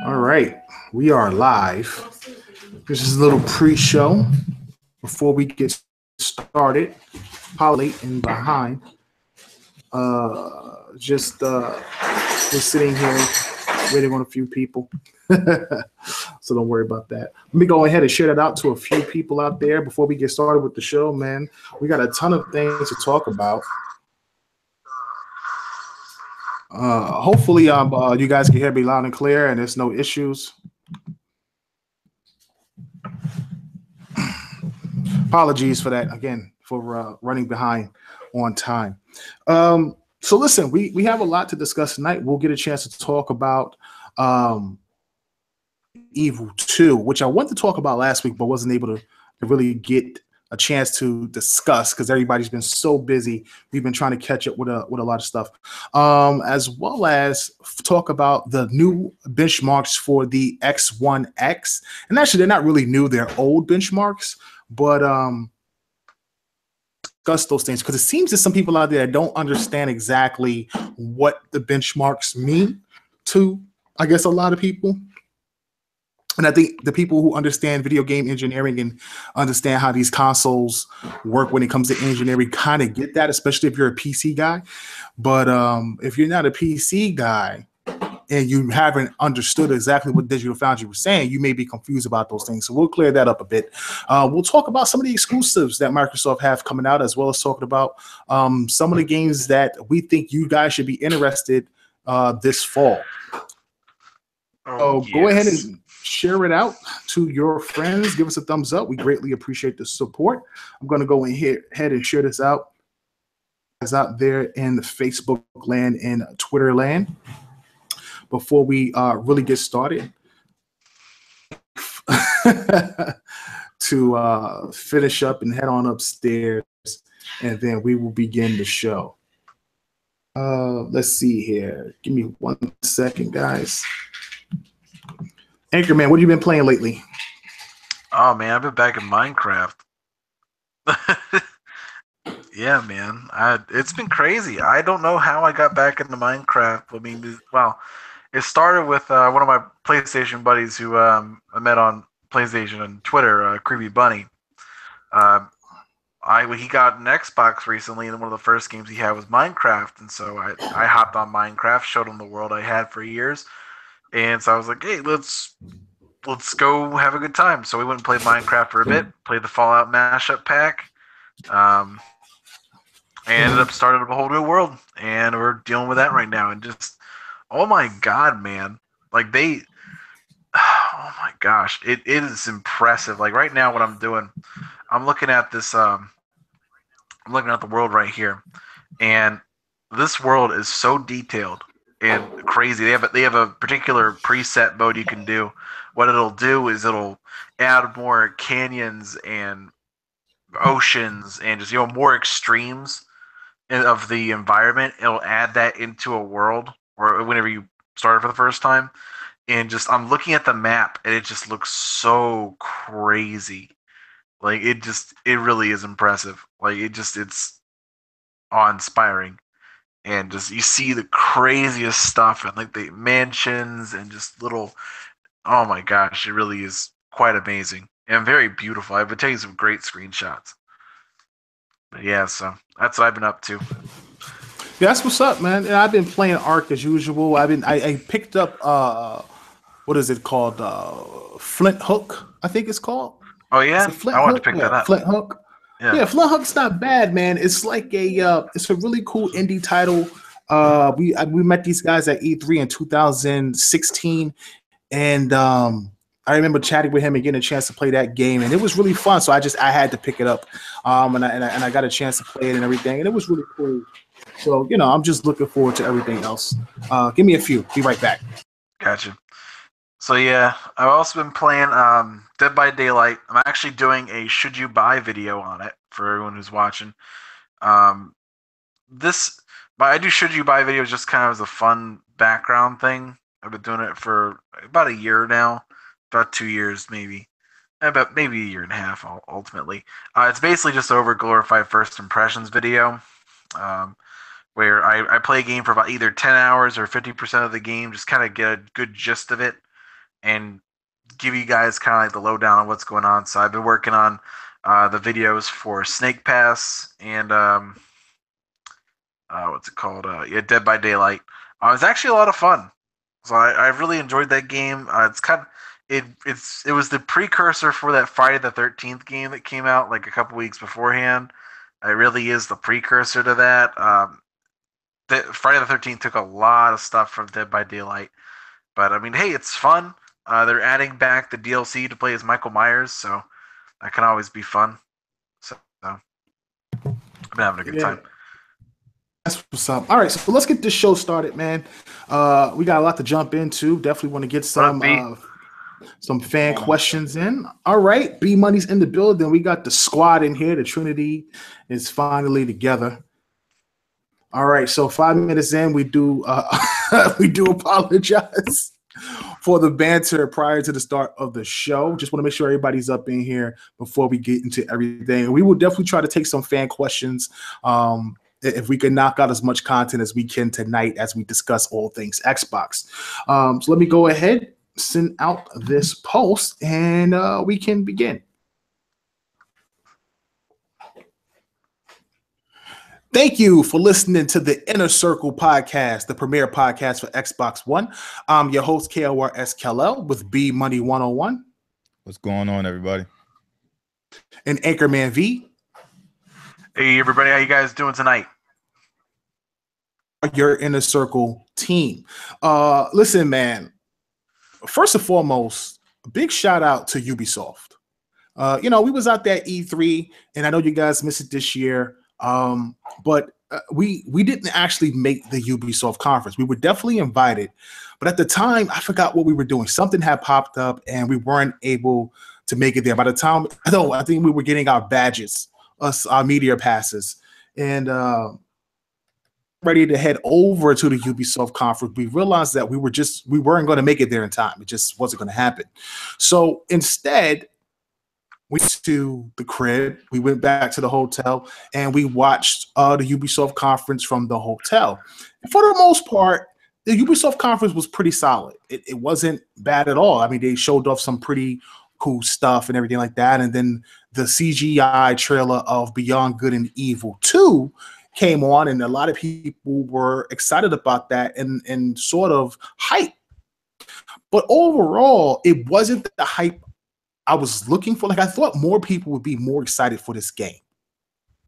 All right, we are live. This is a little pre-show before we get started. Late and behind. Just sitting here waiting on a few people. So don't worry about that. Let me go ahead and share that out to a few people out there before we get started with the show, man. We got a ton of things to talk about. Hopefully, you guys can hear me loud and clear, and there's no issues. Apologies for that again for running behind on time. So listen, we have a lot to discuss tonight. We'll get a chance to talk about Evil 2, which I wanted to talk about last week, but wasn't able to really get a chance to discuss because everybody's been so busy. We've been trying to catch up with a lot of stuff, as well as talk about the new benchmarks for the X1X. And actually, they're not really new; they're old benchmarks, but discuss those things because it seems that some people out there don't understand exactly what the benchmarks mean to, I guess, a lot of people. And I think the people who understand video game engineering and understand how these consoles work when it comes to engineering kind of get that, especially if you're a PC guy. But if you're not a PC guy and you haven't understood exactly what Digital Foundry was saying, you may be confused about those things. So we'll clear that up a bit. We'll talk about some of the exclusives that Microsoft have coming out, as well as talking about some of the games that we think you guys should be interested this fall. So go ahead and share it out to your friends. Give us a thumbs up. We greatly appreciate the support. I'm going to go ahead and share this out there in the Facebook land and Twitter land. Before we really get started, to finish up and head on upstairs, and then we will begin the show. Let's see here. Give me 1 second, guys. Anchorman, what have you been playing lately? Oh, man, I've been back in Minecraft. Yeah, man. It's been crazy. I don't know how I got back into Minecraft. I mean, well, it started with one of my PlayStation buddies who I met on PlayStation and Twitter, Creepy Bunny. He got an Xbox recently, and one of the first games he had was Minecraft, and so I hopped on Minecraft, showed him the world I had for years, and so I was like, hey, let's go have a good time. So we went and played Minecraft for a bit, played the Fallout mashup pack, and ended up starting up a whole new world, and we're dealing with that right now. And just, oh my god, man, like oh my gosh, it is impressive. Like right now, what I'm doing, I'm looking at this, I'm looking at the world right here, and this world is so detailed and crazy. They have a particular preset mode you can do. What it'll do is it'll add more canyons and oceans and just more extremes of the environment. It'll add that into a world or whenever you start it for the first time. And just I'm looking at the map and it just looks so crazy. Like it really is impressive. Like it's awe-inspiring. And just you see the craziest stuff and like the mansions and just little, oh my gosh, it really is quite amazing and very beautiful. I've been taking some great screenshots. But yeah, so that's what I've been up to. Yeah, that's what's up, man. And I've been playing Ark as usual. I picked up what is it called? Flint Hook, I think it's called. Oh yeah, I wanted to pick that up. Flint Hook. Yeah, Flint Hook's not bad, man. It's like it's a really cool indie title. We met these guys at E3 in 2016, and I remember chatting with him and getting a chance to play that game, and it was really fun. So I had to pick it up, and I got a chance to play it and everything, and it was really cool. So I'm just looking forward to everything else. Give me a few. Be right back. Gotcha. So yeah, I've also been playing Dead by Daylight. I'm actually doing a should you buy video on it for everyone who's watching. But I do should you buy videos just kind of as a fun background thing. I've been doing it for about a year now, about 2 years maybe, about maybe a year and a half ultimately. It's basically just over glorified first impressions video, where I play a game for about either 10 hours or 50% of the game, just kind of get a good gist of it and give you guys kind of like the lowdown on what's going on. So I've been working on the videos for Snake Pass and what's it called? Yeah, Dead by Daylight. It's actually a lot of fun. So I really enjoyed that game. It's kind of it was the precursor for that Friday the 13th game that came out like a couple weeks beforehand. It really is the precursor to that. Friday the 13th took a lot of stuff from Dead by Daylight, but I mean, hey, it's fun. They're adding back the DLC to play as Michael Myers, so that can always be fun. So I've been having a good time. That's what's up. All right, so let's get this show started, man. We got a lot to jump into. Definitely want to get some fan questions in. All right, B Money's in the building. We got the squad in here. The Trinity is finally together. All right, so 5 minutes in, we do apologize for the banter prior to the start of the show. Just want to make sure everybody's up in here before we get into everything. We will definitely try to take some fan questions. If we can knock out as much content as we can tonight as we discuss all things Xbox. So let me go ahead, send out this post, and we can begin. Thank you for listening to the Inner Circle podcast, the premier podcast for Xbox One. I'm your host, KORS Kal-El, with B Money 101. What's going on, everybody? And Anchorman V. Hey, everybody. How you guys doing tonight? Your Inner Circle team. Listen, man. First and foremost, a big shout out to Ubisoft. We was out there at E3, and I know you guys missed it this year. But we didn't actually make the Ubisoft conference. We were definitely invited, but at the time, I forgot what we were doing. Something had popped up, and we weren't able to make it there. By the time, I think we were getting our badges, our media passes, and ready to head over to the Ubisoft conference. We realized that we weren't going to make it there in time. It just wasn't going to happen. So instead, we went to the crib, we went back to the hotel, and we watched the Ubisoft conference from the hotel. And for the most part, the Ubisoft conference was pretty solid. It wasn't bad at all. I mean, they showed off some pretty cool stuff and everything like that. And then the CGI trailer of Beyond Good and Evil 2 came on, and a lot of people were excited about that and sort of hype. But overall, it wasn't the hype I was looking for. Like, I thought more people would be more excited for this game.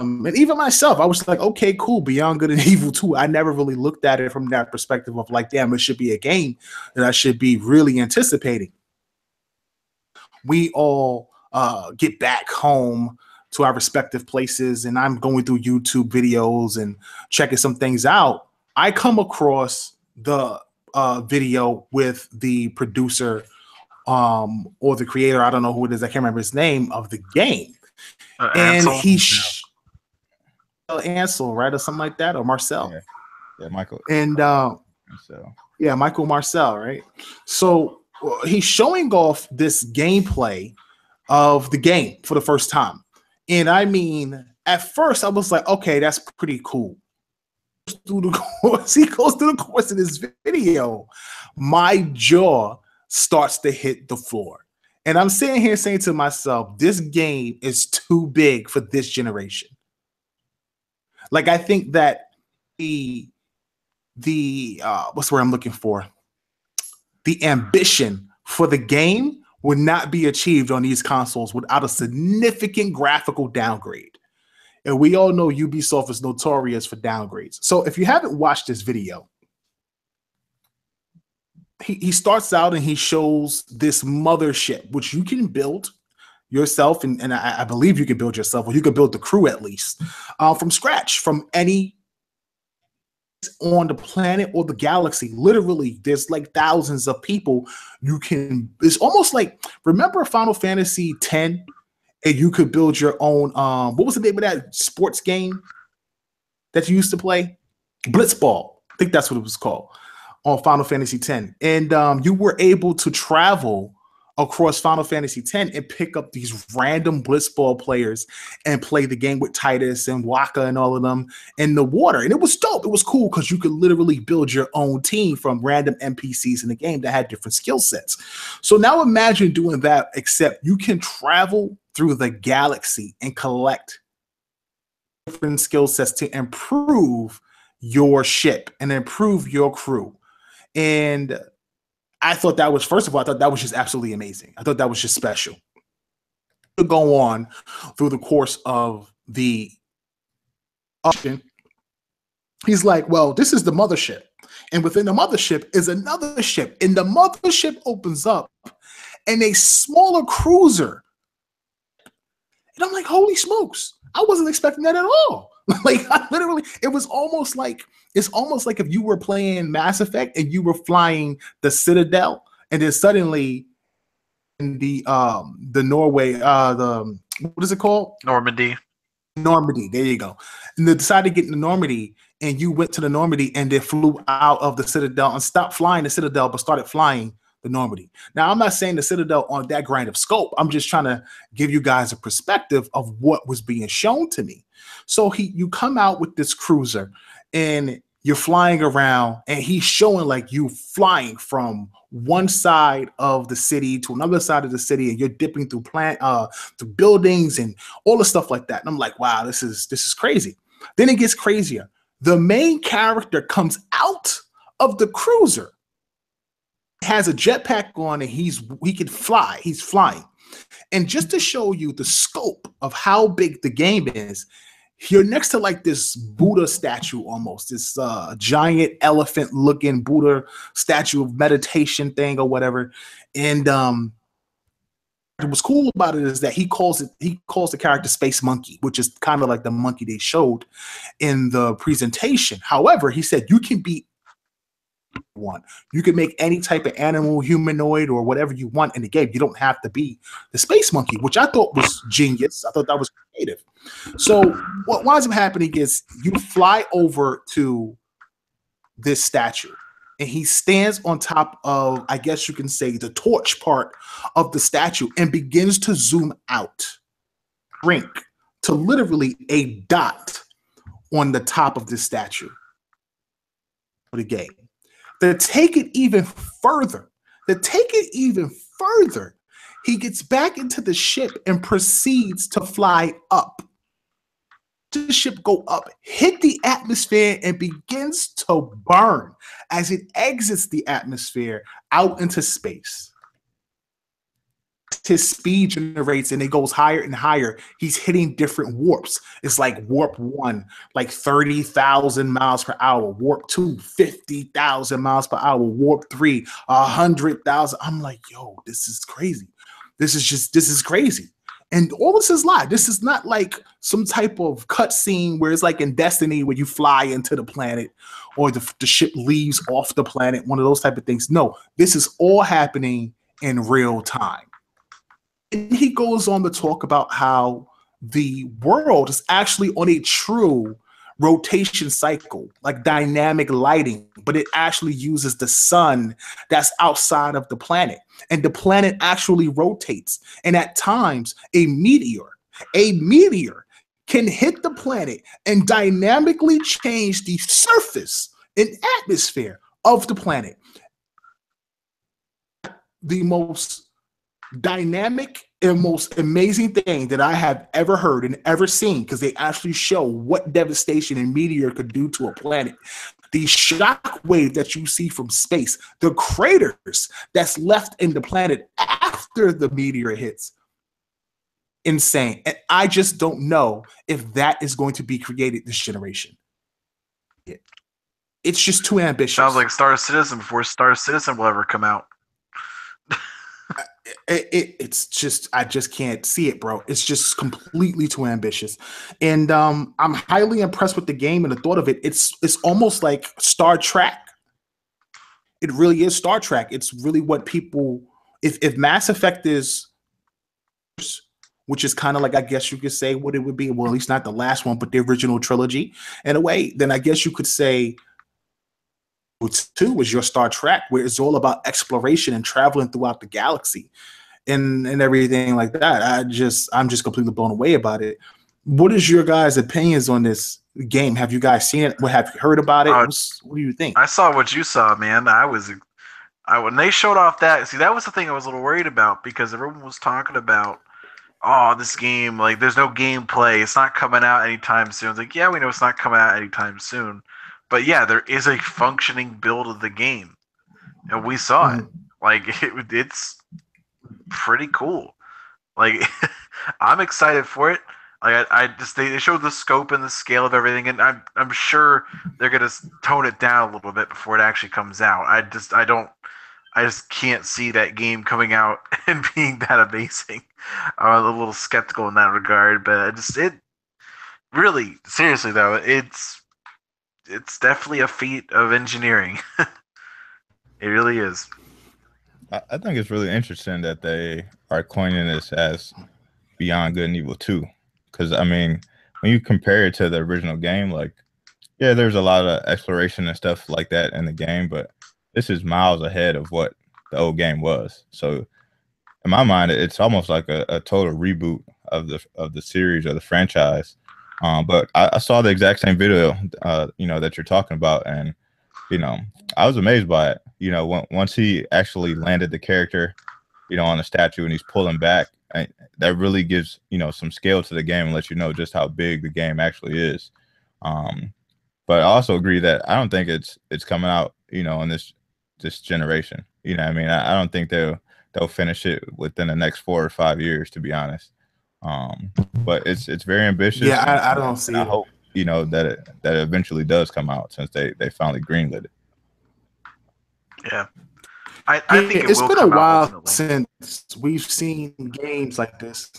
And even myself, I was like, okay, cool, Beyond Good and Evil 2. I never really looked at it from that perspective of like, damn, it should be a game that I should be really anticipating. We all get back home to our respective places, and I'm going through YouTube videos and checking some things out. I come across the video with the producer or the creator, I don't know who it is, I can't remember his name, of the game. And Ansel, right? Or something like that, or Marcel. Yeah, Michael. And Michael Marcel, right? So he's showing off this gameplay of the game for the first time. And I mean, at first I was like, okay, that's pretty cool. He goes through the course of this video. My jaw starts to hit the floor. And I'm sitting here saying to myself, this game is too big for this generation. Like, I think that the what's the word I'm looking for? The ambition for the game would not be achieved on these consoles without a significant graphical downgrade. And we all know Ubisoft is notorious for downgrades. So if you haven't watched this video, he starts out and he shows this mothership, which you can build yourself, and I believe you can build yourself, or you can build the crew at least, from scratch, from any on the planet or the galaxy. Literally, there's like thousands of people you can. It's almost like, remember Final Fantasy X, and you could build your own. What was the name of that sports game that you used to play? Blitzball. I think that's what it was called on Final Fantasy X. And you were able to travel across Final Fantasy X and pick up these random blitzball players and play the game with Titus and Waka and all of them in the water. And it was dope. It was cool because you could literally build your own team from random NPCs in the game that had different skill sets. So now imagine doing that, except you can travel through the galaxy and collect different skill sets to improve your ship and improve your crew. And I thought that was, first of all, I thought that was just absolutely amazing. I thought that was just special. To go on through the course of the auction, he's like, well, this is the mothership. And within the mothership is another ship. And the mothership opens up and a smaller cruiser. And I'm like, holy smokes. I wasn't expecting that at all. Like, I literally, it's almost like if you were playing Mass Effect and you were flying the Citadel, and then suddenly in the Norway, what is it called? Normandy. There you go. And they decided to get into Normandy, and you went to the Normandy and they flew out of the Citadel and stopped flying the Citadel, but started flying the Normandy. Now, I'm not saying the Citadel on that grand of scope. I'm just trying to give you guys a perspective of what was being shown to me. So you come out with this cruiser and you're flying around, and he's showing like you flying from one side of the city to another side of the city, and you're dipping through through buildings and all the stuff like that. And I'm like, wow, this is crazy. Then it gets crazier. The main character comes out of the cruiser, has a jetpack on, and he can fly. He's flying. And just to show you the scope of how big the game is, you're next to like this Buddha statue, almost this giant elephant looking Buddha statue of meditation thing or whatever. And what's cool about it is that he calls the character Space Monkey, which is kind of like the monkey they showed in the presentation. However, he said you can be one. You can make any type of animal, humanoid, or whatever you want in the game. You don't have to be the Space Monkey, which I thought was genius. I thought that was creative. So what winds up happening is you fly over to this statue, and he stands on top of, I guess you can say, the torch part of the statue, and begins to zoom out, shrink to literally a dot on the top of this statue of the game. To take it even further, he gets back into the ship and proceeds to fly up. The ship go up, hit the atmosphere, and begins to burn as it exits the atmosphere out into space. His speed generates, and it goes higher and higher. He's hitting different warps. It's like warp 1, like 30,000 miles per hour. Warp 2, 50,000 miles per hour. Warp 3, 100,000. I'm like, yo, this is crazy. This is crazy. And all this is live. This is not like some type of cutscene where it's like in Destiny where you fly into the planet or the ship leaves off the planet, one of those type of things. No, this is all happening in real time. And he goes on to talk about how the world is actually on a true rotation cycle, like dynamic lighting, but it actually uses the sun that's outside of the planet. And the planet actually rotates. And at times, a meteor can hit the planet and dynamically change the surface and atmosphere of the planet. The most dynamic and most amazing thing that I have ever heard and ever seen, because they actually show what devastation a meteor could do to a planet. The shock wave that you see from space, the craters that's left in the planet after the meteor hits, insane. And I just don't know if that is going to be created this generation. It's just too ambitious. Sounds like Star Citizen before Star Citizen will ever come out. It's just, I just can't see it, bro. It's just completely too ambitious. And I'm highly impressed with the game and the thought of it. It's almost like Star Trek. It really is Star Trek. It's really what people, if Mass Effect is, which is kind of like, I guess you could say what it would be, well, at least not the last one, but the original trilogy in a way, then I guess you could say 2 was your Star Trek, where it's all about exploration and traveling throughout the galaxy. and everything like that. I'm just completely blown away about it. What is your guys' opinions on this game? Have you guys seen it? What have you heard about it? What do you think? I saw what you saw, man. When they showed off that, see, that was the thing I was a little worried about because everyone was talking about, oh, this game, like, there's no gameplay. It's not coming out anytime soon. It's like, yeah, we know it's not coming out anytime soon. But yeah, there is a functioning build of the game. And we saw it. Like, it's pretty cool. Like, I'm excited for it. Like, they showed the scope and the scale of everything, and I'm sure they're gonna tone it down a little bit before it actually comes out. I just can't see that game coming out and being that amazing. I'm a little skeptical in that regard, but it really, seriously though, it's definitely a feat of engineering. It really is. I think it's really interesting that they are coining this as Beyond Good and Evil 2. Because, I mean, when you compare it to the original game, like, yeah, there's a lot of exploration and stuff like that in the game, but this is miles ahead of what the old game was. So, in my mind, it's almost like a total reboot of the series or the franchise. But I saw the exact same video, that you're talking about, and I was amazed by it. Once he actually landed the character, on the statue and he's pulling back, that really gives some scale to the game and lets you know just how big the game actually is. But I also agree that I don't think it's coming out in this generation. I mean, I don't think they'll finish it within the next 4 or 5 years, to be honest. But it's very ambitious. Yeah, I don't see it. I hope that it eventually does come out since they finally greenlit it. Yeah. I think it's been a while since we've seen games like this.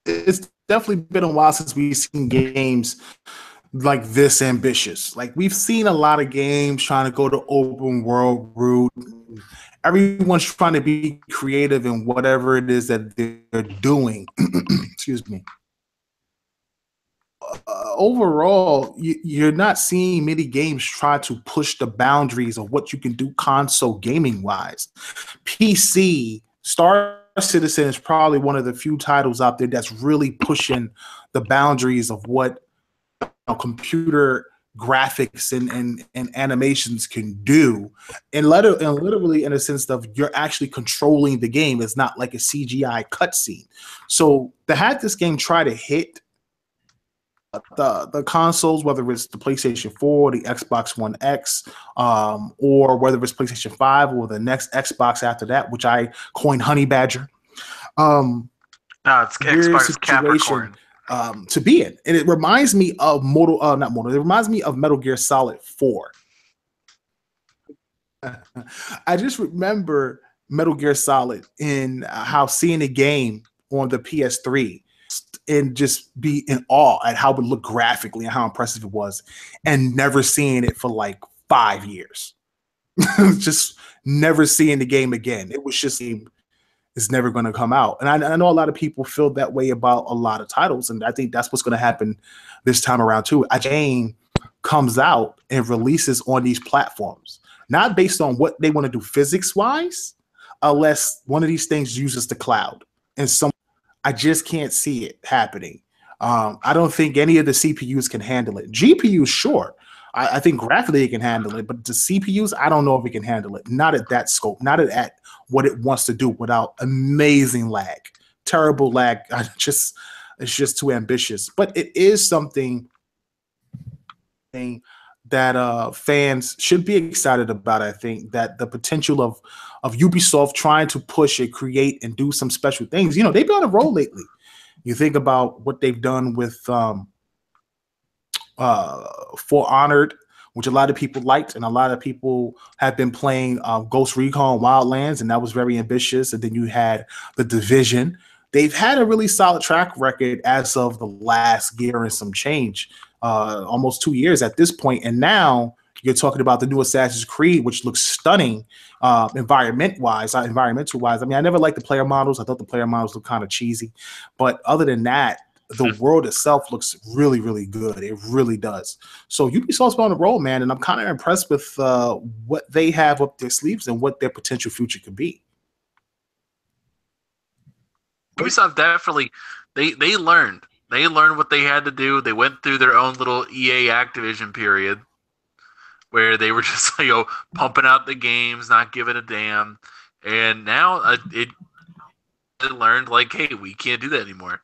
It's definitely been a while since we've seen games like this ambitious. Like, we've seen a lot of games trying to go the open world route. Everyone's trying to be creative in whatever it is that they're doing. Excuse me. Overall, you're not seeing many games try to push the boundaries of what you can do console gaming wise. PC, Star Citizen is probably one of the few titles out there that's really pushing the boundaries of what computer graphics and animations can do, and literally in a sense of you're actually controlling the game. It's not like a CGI cutscene. So to have this game try to hit the consoles, whether it's the PlayStation 4, the Xbox One X, or whether it's PlayStation 5 or the next Xbox after that, which I coined Honey Badger. No, it's Xbox Capricorn. To be in, and it reminds me of It reminds me of Metal Gear Solid 4. I just remember Metal Gear Solid in how seeing the game on the PS3 and just be in awe at how it looked graphically and how impressive it was, and never seeing it for like 5 years. Just never seeing the game again. It was just it's never going to come out. And I know a lot of people feel that way about a lot of titles, and I think that's what's going to happen this time around too. A game comes out and releases on these platforms, not based on what they want to do physics-wise, unless one of these things uses the cloud. And I just can't see it happening. I don't think any of the CPUs can handle it. GPUs, sure. I think graphically it can handle it, but the CPUs, I don't know if it can handle it. Not at that scope, not at what it wants to do without amazing lag, terrible lag. It's just too ambitious. But it is something that fans should be excited about. I think that the potential of Ubisoft trying to push and create and do some special things. They've been on a roll lately. You think about what they've done with For Honored, which a lot of people liked, and a lot of people have been playing Ghost Recon Wildlands, and that was very ambitious. And then you had The Division. They've had a really solid track record as of the last year and some change, almost 2 years at this point. And now you're talking about the new Assassin's Creed, which looks stunning environmental wise. I mean, I never liked the player models. I thought the player models looked kind of cheesy. But other than that, the world itself looks really, really good. It really does. So Ubisoft's on the roll, man, and I'm kind of impressed with what they have up their sleeves and what their potential future could be. Ubisoft definitely they learned. They learned what they had to do. They went through their own little EA Activision period where they were just pumping out the games, not giving a damn. And now it learned like, hey, we can't do that anymore.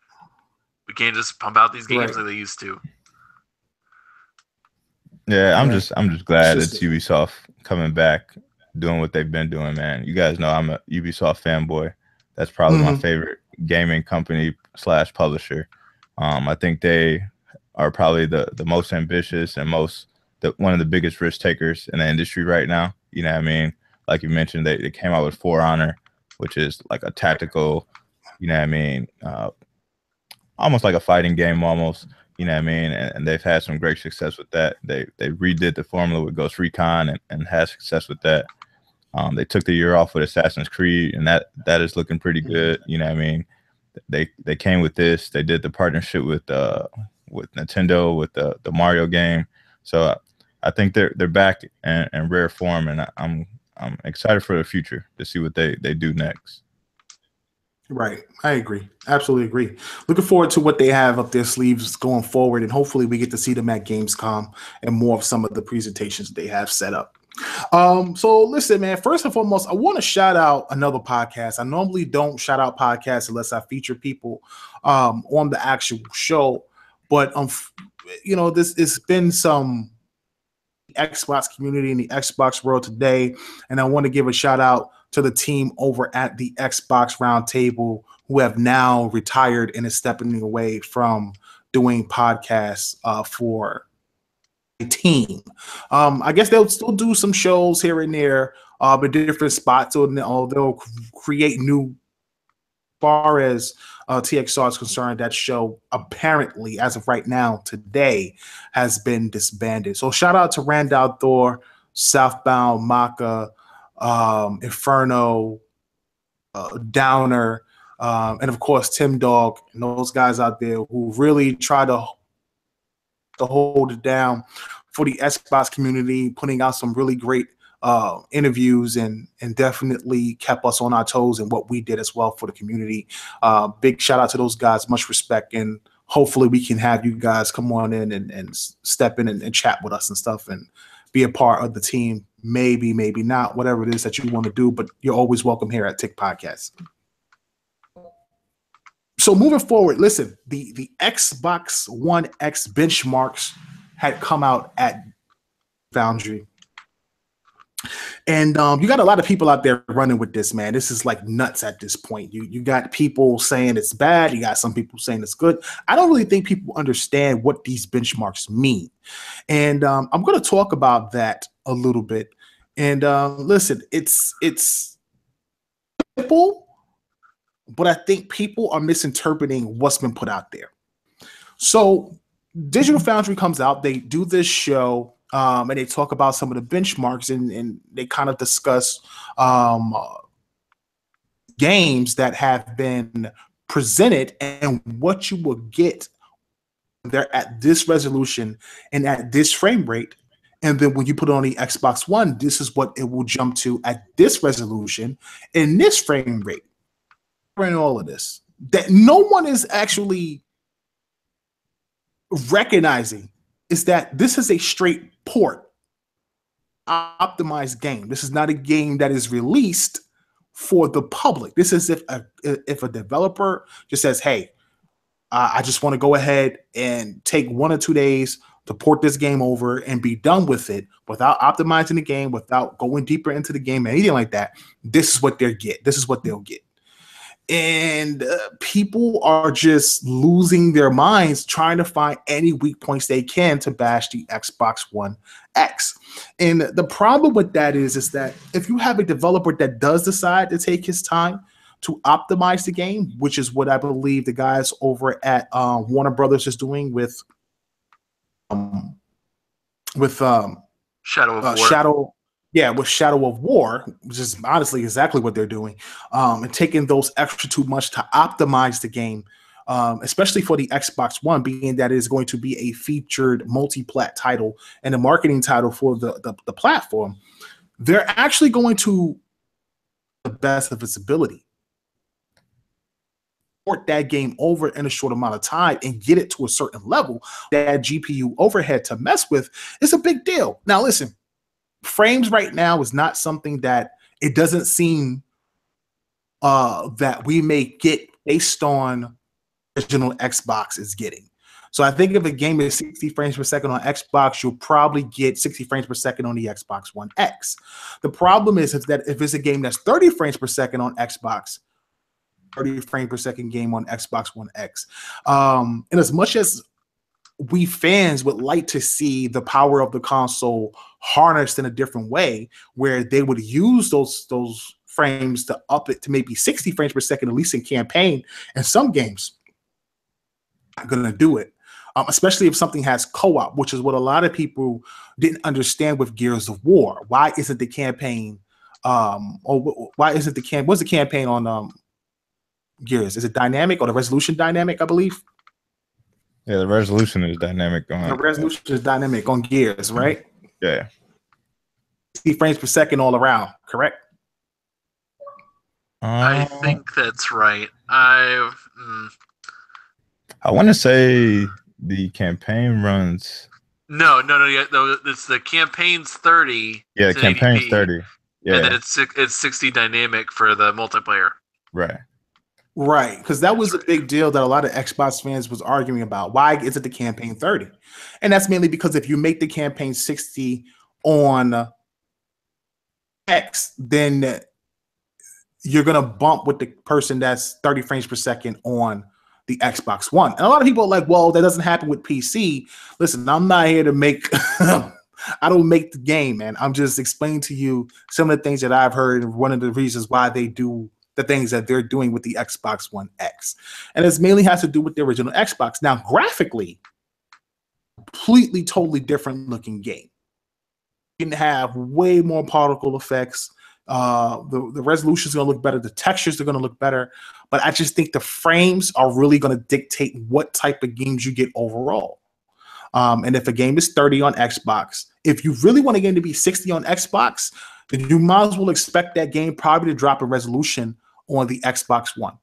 We can't just pump out these games like they used to. Yeah, I'm just glad it's Ubisoft coming back, doing what they've been doing, man. You guys know I'm a Ubisoft fanboy. That's probably my favorite gaming company / publisher. I think they are probably the most ambitious and one of the biggest risk takers in the industry right now. You know what I mean? Like you mentioned, they came out with For Honor, which is like a tactical, you know what I mean, almost like a fighting game almost, you know what I mean? And they've had some great success with that. They redid the formula with Ghost Recon and had success with that. They took the year off with Assassin's Creed, and that is looking pretty good. You know what I mean? They came with this. They did the partnership with Nintendo with the Mario game. So I think they're back in rare form, and I'm excited for the future to see what they do next. Right. I agree. Absolutely agree. Looking forward to what they have up their sleeves going forward, and hopefully we get to see them at Gamescom and more of some of the presentations they have set up. So listen, man, first and foremost, I want to shout out another podcast. I normally don't shout out podcasts unless I feature people on the actual show, but it's been some Xbox community in the Xbox world today, and I want to give a shout out to the team over at the Xbox Roundtable who have now retired and is stepping away from doing podcasts for a team. I guess they'll still do some shows here and there, but different spots, or they'll create new. As far as TXR is concerned, that show apparently, as of right now, today, has been disbanded. So shout out to Randall Thor, Southbound, Maka, Inferno, Downer, and of course Tim Dog and those guys out there who really try to hold it down for the Xbox community, putting out some really great interviews and definitely kept us on our toes and what we did as well for the community. Big shout out to those guys, much respect, and hopefully we can have you guys come on in and step in and chat with us and stuff and be a part of the team. Maybe not, whatever it is that you want to do, but you're always welcome here at Tick Podcast. So moving forward, listen, the Xbox One X benchmarks had come out at Foundry. And you got a lot of people out there running with this, man. This is like nuts at this point. You got people saying it's bad. You got some people saying it's good. I don't really think people understand what these benchmarks mean. And I'm going to talk about that a little bit. And listen, it's simple, but I think people are misinterpreting what's been put out there. So Digital Foundry comes out. They do this show. And they talk about some of the benchmarks and they kind of discuss games that have been presented and what you will get there at this resolution and at this frame rate. And then when you put it on the Xbox One, this is what it will jump to at this resolution and this frame rate. And all of this that no one is actually recognizing is that this is a straight port optimized game. This is not a game that is released for the public. This is if a developer just says, hey, I just want to go ahead and take 1 or 2 days to port this game over and be done with it without optimizing the game, without going deeper into the game, anything like that. This is what they'll get. This is what they'll get. And people are just losing their minds trying to find any weak points they can to bash the Xbox One X. And the problem with that is that if you have a developer that does decide to take his time to optimize the game, which is what I believe the guys over at Warner Brothers is doing with Shadow of War. With Shadow of War, which is honestly exactly what they're doing, and taking those extra 2 months to optimize the game especially for the Xbox One, being that it is going to be a featured multi-plat title and a marketing title for the platform. They're actually going to the best of its ability port that game over in a short amount of time and get it to a certain level. That GPU overhead to mess with is a big deal. Now, listen, frames right now is not something that it doesn't seem that we may get based on original Xbox is getting. So I think if a game is 60 frames per second on Xbox, you'll probably get 60 frames per second on the Xbox One X. The problem is that if it's a game that's 30 frames per second on Xbox, 30 frame per second game on Xbox One X. And as much as we fans would like to see the power of the console harnessed in a different way, where they would use those frames to up it to maybe 60 frames per second, at least in campaign and some games, not going to do it. Especially if something has co-op, which is what a lot of people didn't understand with Gears of War. Why isn't the campaign or why isn't the what's the campaign on Gears? Is it dynamic or the resolution dynamic, I believe? Yeah, the resolution is dynamic on the resolution is dynamic on Gears, right? Yeah. 60 frames per second all around, correct? I think that's right. I want to say the campaign runs. No. It's the campaign's 30. Yeah, campaign's 30. Yeah, and then it's 60 dynamic for the multiplayer. Right, because that was a big deal that a lot of Xbox fans was arguing about. Why is it the campaign 30? And that's mainly because if you make the campaign 60 on X, then you're going to bump with the person that's 30 frames per second on the Xbox One. And a lot of people are like, well, that doesn't happen with PC. Listen, I'm not here to make I don't make the game, man. I'm just explaining to you some of the things that I've heard and one of the reasons why they do the things that they're doing with the Xbox One X. And it mainly has to do with the original Xbox. Now, graphically, completely, totally different looking game. You can have way more particle effects. The resolution is going to look better. The textures are going to look better. But I just think the frames are really going to dictate what type of games you get overall. And if a game is 30 on Xbox, if you really want a game to be 60 on Xbox, then you might as well expect that game probably to drop in resolution on the Xbox One.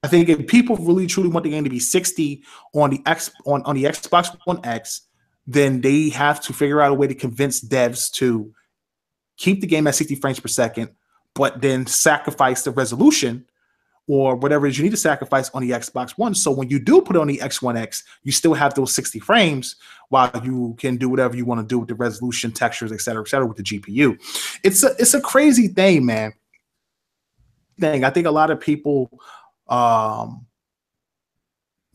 I think if people really truly want the game to be 60 on the Xbox One X, then they have to figure out a way to convince devs to keep the game at 60 frames per second, but then sacrifice the resolution or whatever it is you need to sacrifice on the Xbox One. So when you do put it on the X1 X, you still have those 60 frames while you can do whatever you want to do with the resolution, textures, et cetera, with the GPU. It's a crazy thing, man. I think a lot of people want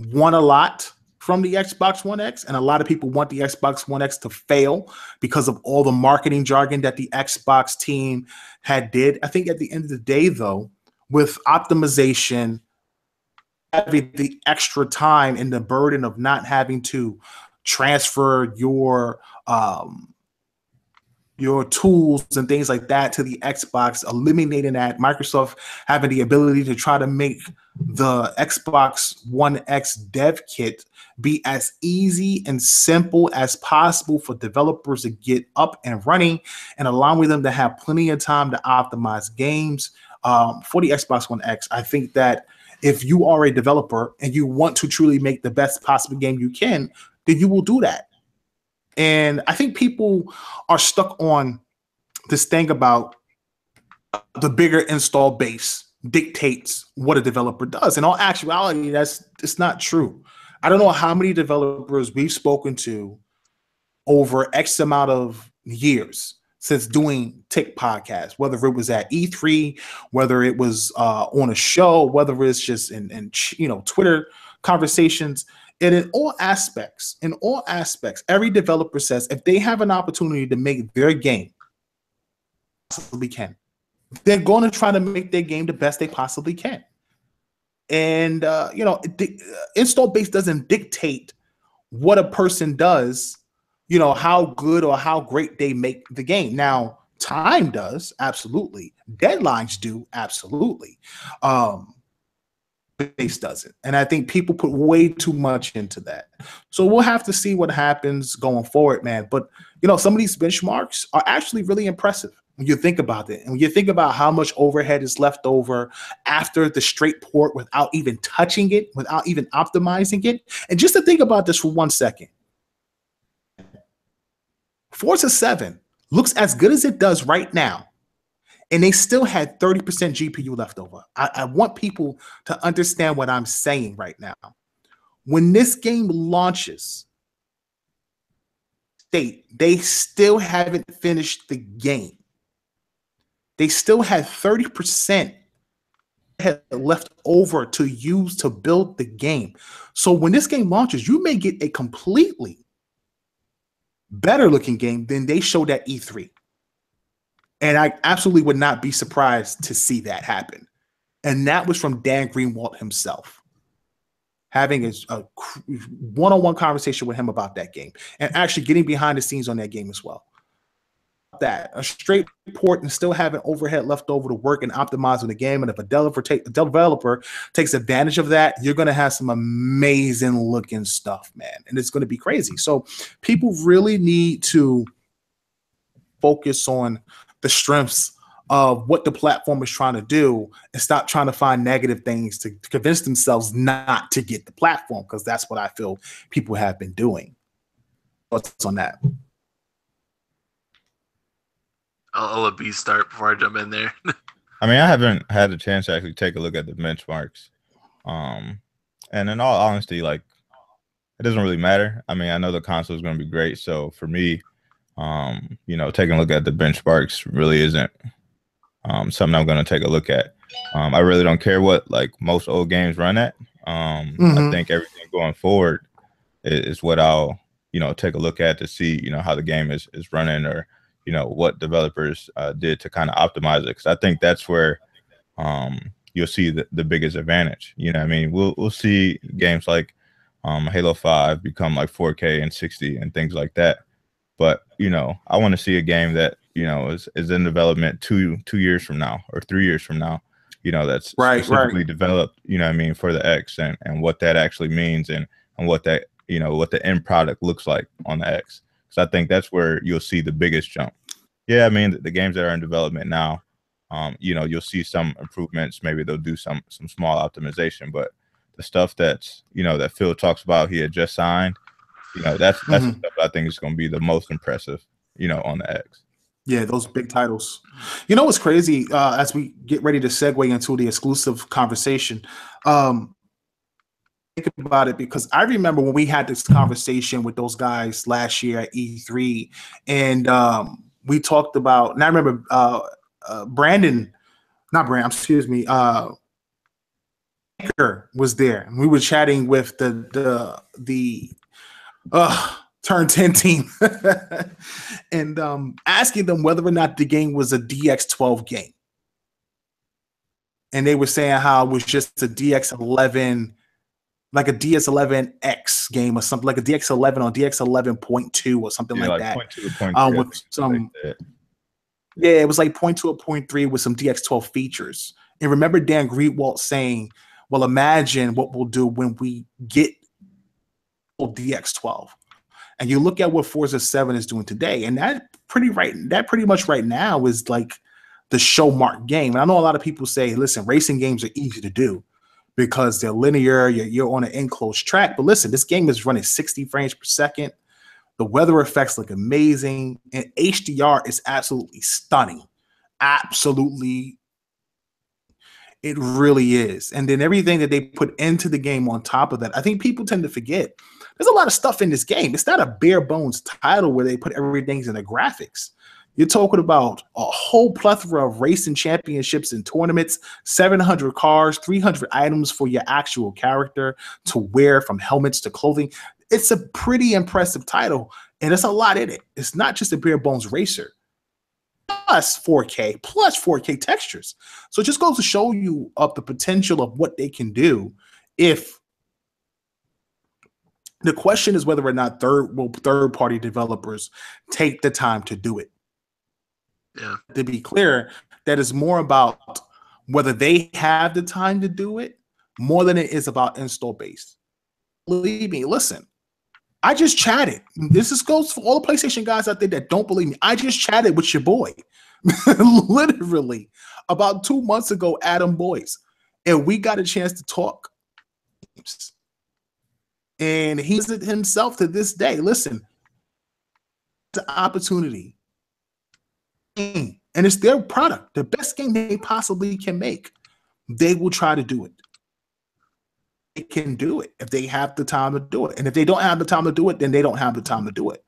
a lot from the Xbox One X, and a lot of people want the Xbox One X to fail because of all the marketing jargon that the Xbox team had did. I think at the end of the day, though, with optimization, having the extra time and the burden of not having to transfer your tools and things like that to the Xbox, eliminating that, Microsoft having the ability to try to make the Xbox One X dev kit be as easy and simple as possible for developers to get up and running and allowing them to have plenty of time to optimize games. For the Xbox One X, I think that if you are a developer and you want to truly make the best possible game you can, then you will do that. And I think people are stuck on this thing about the bigger install base dictates what a developer does. In all actuality, it's not true. I don't know how many developers we've spoken to over X amount of years since doing Tick podcasts, whether it was at E3, whether it was on a show, whether it's just in Twitter conversations, and in all aspects, every developer says if they have an opportunity to make their game, possibly can, they're going to try to make their game the best they possibly can. And the install base doesn't dictate what a person does, how good or how great they make the game. Now, time does, absolutely. Deadlines do, absolutely. base doesn't. And I think people put way too much into that. So we'll have to see what happens going forward, man. But, you know, some of these benchmarks are actually really impressive when you think about it. And when you think about how much overhead is left over after the straight port without even touching it, without even optimizing it. And just to think about this for 1 second. Forza 7 looks as good as it does right now, and they still had 30% GPU left over. I want people to understand what I'm saying right now. When this game launches, they still haven't finished the game. They still had 30% left over to use to build the game. So when this game launches, you may get a completely better looking game than they showed at E3. And I absolutely would not be surprised to see that happen. And that was from Dan Greenwald himself, having a one-on-one conversation with him about that game and actually getting behind the scenes on that game as well. That a straight port and still having overhead left over to work and optimize on the game. And if a developer takes advantage of that, you're going to have some amazing looking stuff, man. And it's going to be crazy. So people really need to focus on the strengths of what the platform is trying to do and stop trying to find negative things to convince themselves not to get the platform, because that's what I feel people have been doing. What's on that? I'll let B start before I jump in there. I mean, I haven't had the chance to actually take a look at the benchmarks. And in all honesty, like, it doesn't really matter. I mean, I know the console is going to be great. So for me, you know, taking a look at the benchmarks really isn't something I'm going to take a look at. I really don't care what like most old games run at. I think everything going forward is what I'll, you know, take a look at to see, you know, how the game is running, or, you know, what developers did to kind of optimize it. Because I think that's where you'll see the biggest advantage. You know what I mean? We'll see games like Halo 5 become like 4K and 60 and things like that. But, you know, I want to see a game that, you know, is in development two years from now or 3 years from now, you know, that's specifically developed, you know what I mean, for the X, and what that actually means, and what that, you know, what the end product looks like on the X. So I think that's where you'll see the biggest jump. Yeah, I mean, the games that are in development now, you know, you'll see some improvements. Maybe they'll do some small optimization, but the stuff that's, you know, that Phil talks about, he had just signed, you know, that's the stuff I think is going to be the most impressive, you know, on the X. Yeah, those big titles. You know what's crazy, as we get ready to segue into the exclusive conversation, think about it, because I remember when we had this conversation with those guys last year at E3, and we talked about, and I remember Anchor was there, and we were chatting with the Turn 10 team and asking them whether or not the game was a DX12 game. And they were saying how it was just a DX11, like a DS11X game or something, like a DX11 or DX11.2 or something like that. 0.2 or 0.3, with some, yeah, it was like 0.2 or 0.3 with some DX12 features. And remember Dan Greenwald saying, well, imagine what we'll do when we get DX12. And you look at what Forza 7 is doing today, and that pretty much right now is like the show mark game. And I know a lot of people say, listen, racing games are easy to do because they're linear, you're on an enclosed track. But listen, this game is running 60 frames per second. The weather effects look amazing, and HDR is absolutely stunning. Absolutely, it really is. And then everything that they put into the game on top of that, I think people tend to forget. There's a lot of stuff in this game. It's not a bare bones title where they put everything in the graphics. You're talking about a whole plethora of racing championships and tournaments, 700 cars, 300 items for your actual character to wear, from helmets to clothing. It's a pretty impressive title, and there's a lot in it. It's not just a bare bones racer. Plus 4K textures. So it just goes to show you of the potential of what they can do. If the question is whether or not third-party developers take the time to do it. Yeah. To be clear, that is more about whether they have the time to do it more than it is about install base. Believe me, listen. I just chatted. Goes for all the PlayStation guys out there that don't believe me. I just chatted with your boy, literally, about 2 months ago, Adam Boyce, and we got a chance to talk. And he said himself to this day, listen, the opportunity, and it's their product, the best game they possibly can make. They will try to do it. They can do it if they have the time to do it. And if they don't have the time to do it, then they don't have the time to do it.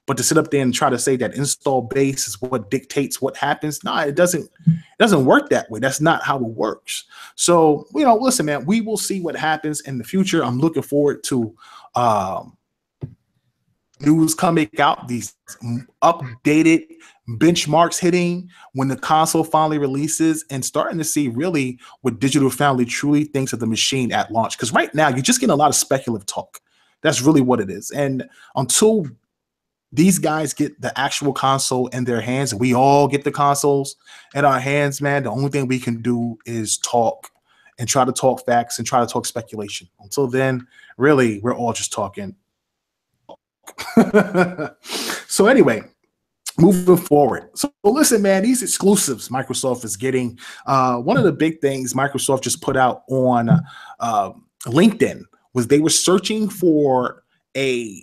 But to sit up there and try to say that install base is what dictates what happens, no, it doesn't work that way. That's not how it works. So, listen, man, we will see what happens in the future. I'm looking forward to news coming out, these updated benchmarks hitting when the console finally releases, and starting to see really what Digital Foundry truly thinks of the machine at launch. Because right now, you're just getting a lot of speculative talk. That's really what it is. And until these guys get the actual console in their hands, and we all get the consoles in our hands, man, the only thing we can do is talk and try to talk facts and try to talk speculation. Until then, really, we're all just talking. So anyway, moving forward. So listen, man, these exclusives Microsoft is getting. One of the big things Microsoft just put out on LinkedIn was they were searching for a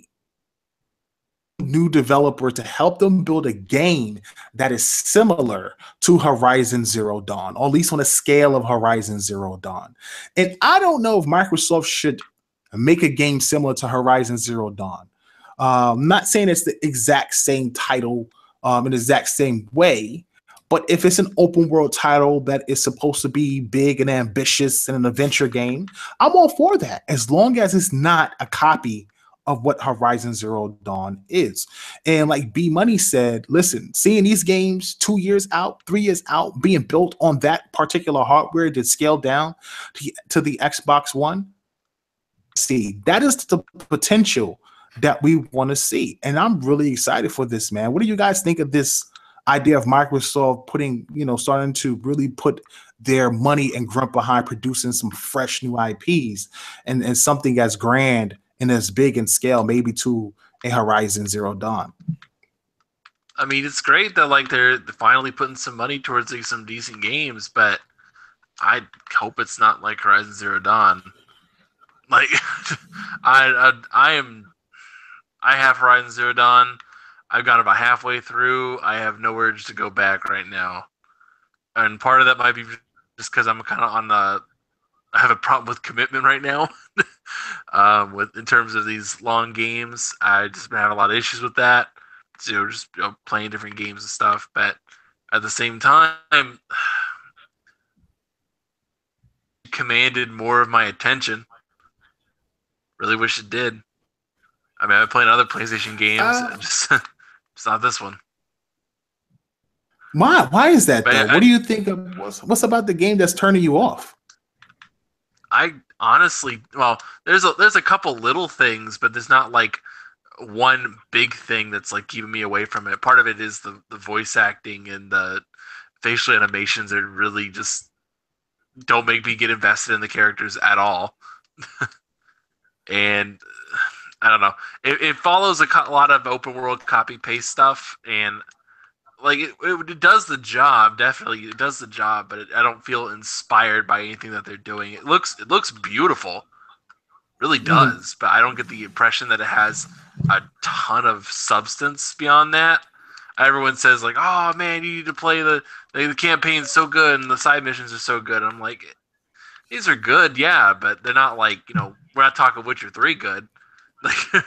new developer to help them build a game that is similar to Horizon Zero Dawn, or at least on a scale of Horizon Zero Dawn. And I don't know if Microsoft should make a game similar to Horizon Zero Dawn. I'm not saying it's the exact same title in the exact same way, but if it's an open world title that is supposed to be big and ambitious and an adventure game, I'm all for that, as long as it's not a copy of what Horizon Zero Dawn is. And like B Money said, listen, seeing these games 2 years out, 3 years out, being built on that particular hardware that's scaled down to the Xbox One, see, that is the potential that we want to see. And I'm really excited for this, man. What do you guys think of this idea of Microsoft starting to really put their money and grunt behind producing some fresh new IPs and something as grand and as big in scale, maybe to a Horizon Zero Dawn? I mean, it's great that they're finally putting some money towards some decent games, but I hope it's not like Horizon Zero Dawn. Like, I have Horizon Zero Dawn. I've got about halfway through. I have no urge to go back right now, and part of that might be just because I'm kind of I have a problem with commitment right now. In terms of these long games, I just been having a lot of issues with that. So just playing different games and stuff, but at the same time, it commanded more of my attention. Really wish it did. I mean, I've played other PlayStation games, just not this one. Why is that, though? What do you think of what's about the game that's turning you off? I honestly, there's a couple little things, but there's not like one big thing that's like keeping me away from it. Part of it is the voice acting and the facial animations that really just don't make me get invested in the characters at all. And I don't know. It follows a lot of open world copy paste stuff, and like it does the job. Definitely, it does the job. But I don't feel inspired by anything that they're doing. It looks beautiful, really does. But I don't get the impression that it has a ton of substance beyond that. Everyone says like, "Oh man, you need to play the campaign's so good and the side missions are so good." I'm like, these are good, yeah, but they're not like we're not talking Witcher 3 good. Like,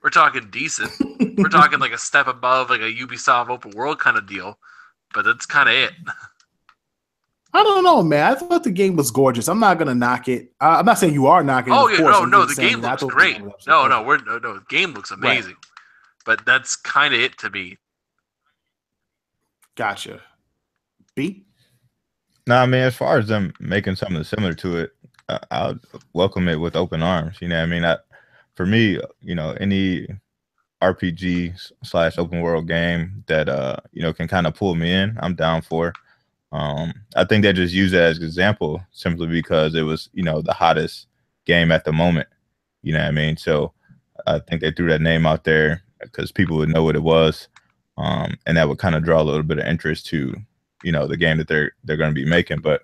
we're talking decent. We're talking like a step above like a Ubisoft open world kind of deal, but that's kind of it. I don't know, man. I thought the game was gorgeous. I'm not gonna knock it. I'm not saying you are knocking it. Oh yeah, no, the game looks great. No, the game looks amazing. Right. But that's kind of it to me. Gotcha. B? No, I mean, as far as them making something similar to it, I'll welcome it with open arms. You know what I mean? For me, any RPG / open world game that, can kind of pull me in, I'm down for. I think they just used it as an example simply because it was, you know, the hottest game at the moment. You know what I mean? So I think they threw that name out there because people would know what it was, and that would kind of draw a little bit of interest to, you know, the game that they're going to be making. But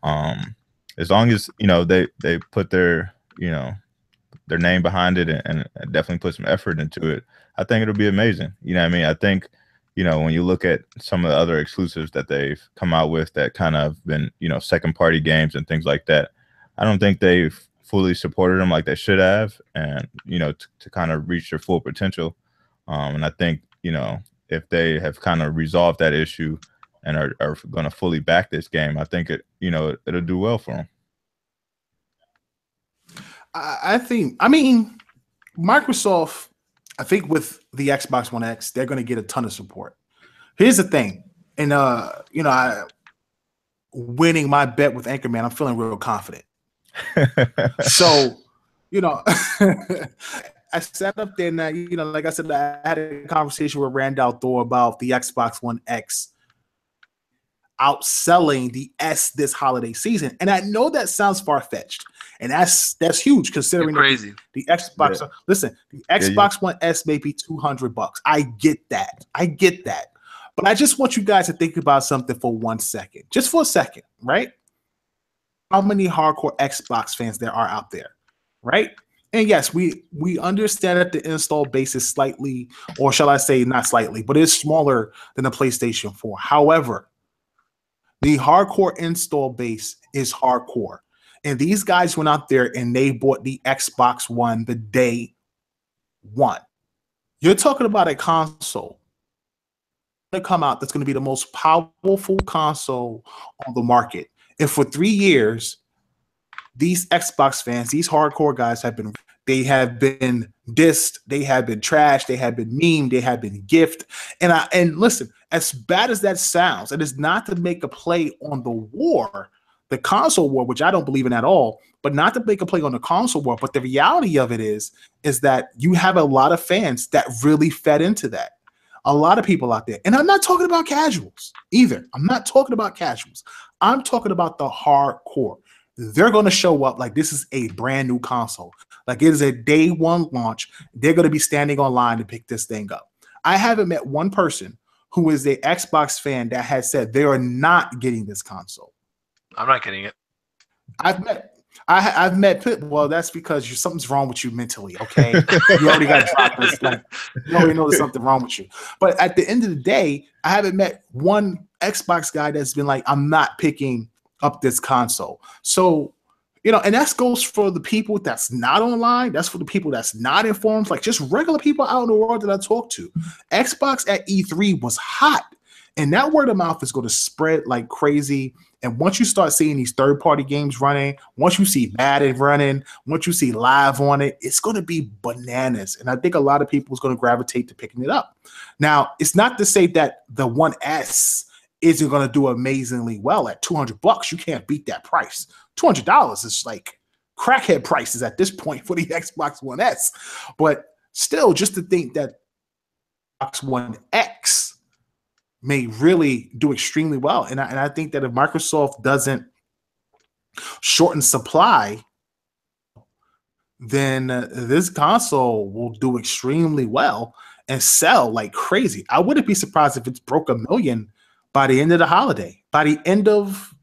as long as, you know, they put their, you know, their name behind it and definitely put some effort into it, I think it'll be amazing. You know what I mean? I think, you know, when you look at some of the other exclusives that they've come out with that kind of been, you know, second party games and things like that, I don't think they've fully supported them like they should have, and, you know, to kind of reach their full potential. And I think, you know, if they have kind of resolved that issue and are going to fully back this game, I think it, you know, it'll do well for them. I think, I mean, Microsoft, I think with the Xbox One X, they're going to get a ton of support. Here's the thing, and you know, winning my bet with Anchorman, I'm feeling real confident. So, you know, I sat up there and, you know, like I said, I had a conversation with Randall Thor about the Xbox One X outselling the S this holiday season, and I know that sounds far-fetched. And that's huge considering crazy. The Xbox. Yeah. Listen, the Xbox One S may be $200. I get that. But I just want you guys to think about something for 1 second, just for a second, right? How many hardcore Xbox fans there are out there, right? And yes, we understand that the install base is slightly, or shall I say, not slightly, but it's smaller than the PlayStation 4. However, the hardcore install base is hardcore. And these guys went out there and they bought the Xbox One the day one. You're talking about a console that come out that's going to be the most powerful console on the market. And for 3 years, these Xbox fans, these hardcore guys have been dissed, they have been trashed, they have been memed, they have been gifted. And listen, as bad as that sounds, it is not to make a play on the war, the console war, which I don't believe in at all, but not to make a play on the console war. But the reality of it is that you have a lot of fans that really fed into that. A lot of people out there. And I'm not talking about casuals either. I'm not talking about casuals. I'm talking about the hardcore. They're going to show up like this is a brand new console. Like it is a day one launch. They're going to be standing online to pick this thing up. I haven't met one person who is a Xbox fan that has said they are not getting this console. I'm not getting it. I've met. Well, that's because something's wrong with you mentally. Okay, you already got dropped. Like, you already know there's something wrong with you. But at the end of the day, I haven't met one Xbox guy that's been like, I'm not picking up this console. So, you know, and that goes for the people that's not online. That's for the people that's not informed, like just regular people out in the world that I talk to. Xbox at E3 was hot, and that word of mouth is going to spread like crazy. And once you start seeing these third-party games running, once you see Madden running, once you see live on it, it's going to be bananas. And I think a lot of people is going to gravitate to picking it up. Now, it's not to say that the One S isn't going to do amazingly well at $200. You can't beat that price. $200 is like crackhead prices at this point for the Xbox One S. But still, just to think that Xbox One X may really do extremely well. And I think that if Microsoft doesn't shorten supply, then this console will do extremely well and sell like crazy. I wouldn't be surprised if it's broke 1 million by the end of the holiday, by the end of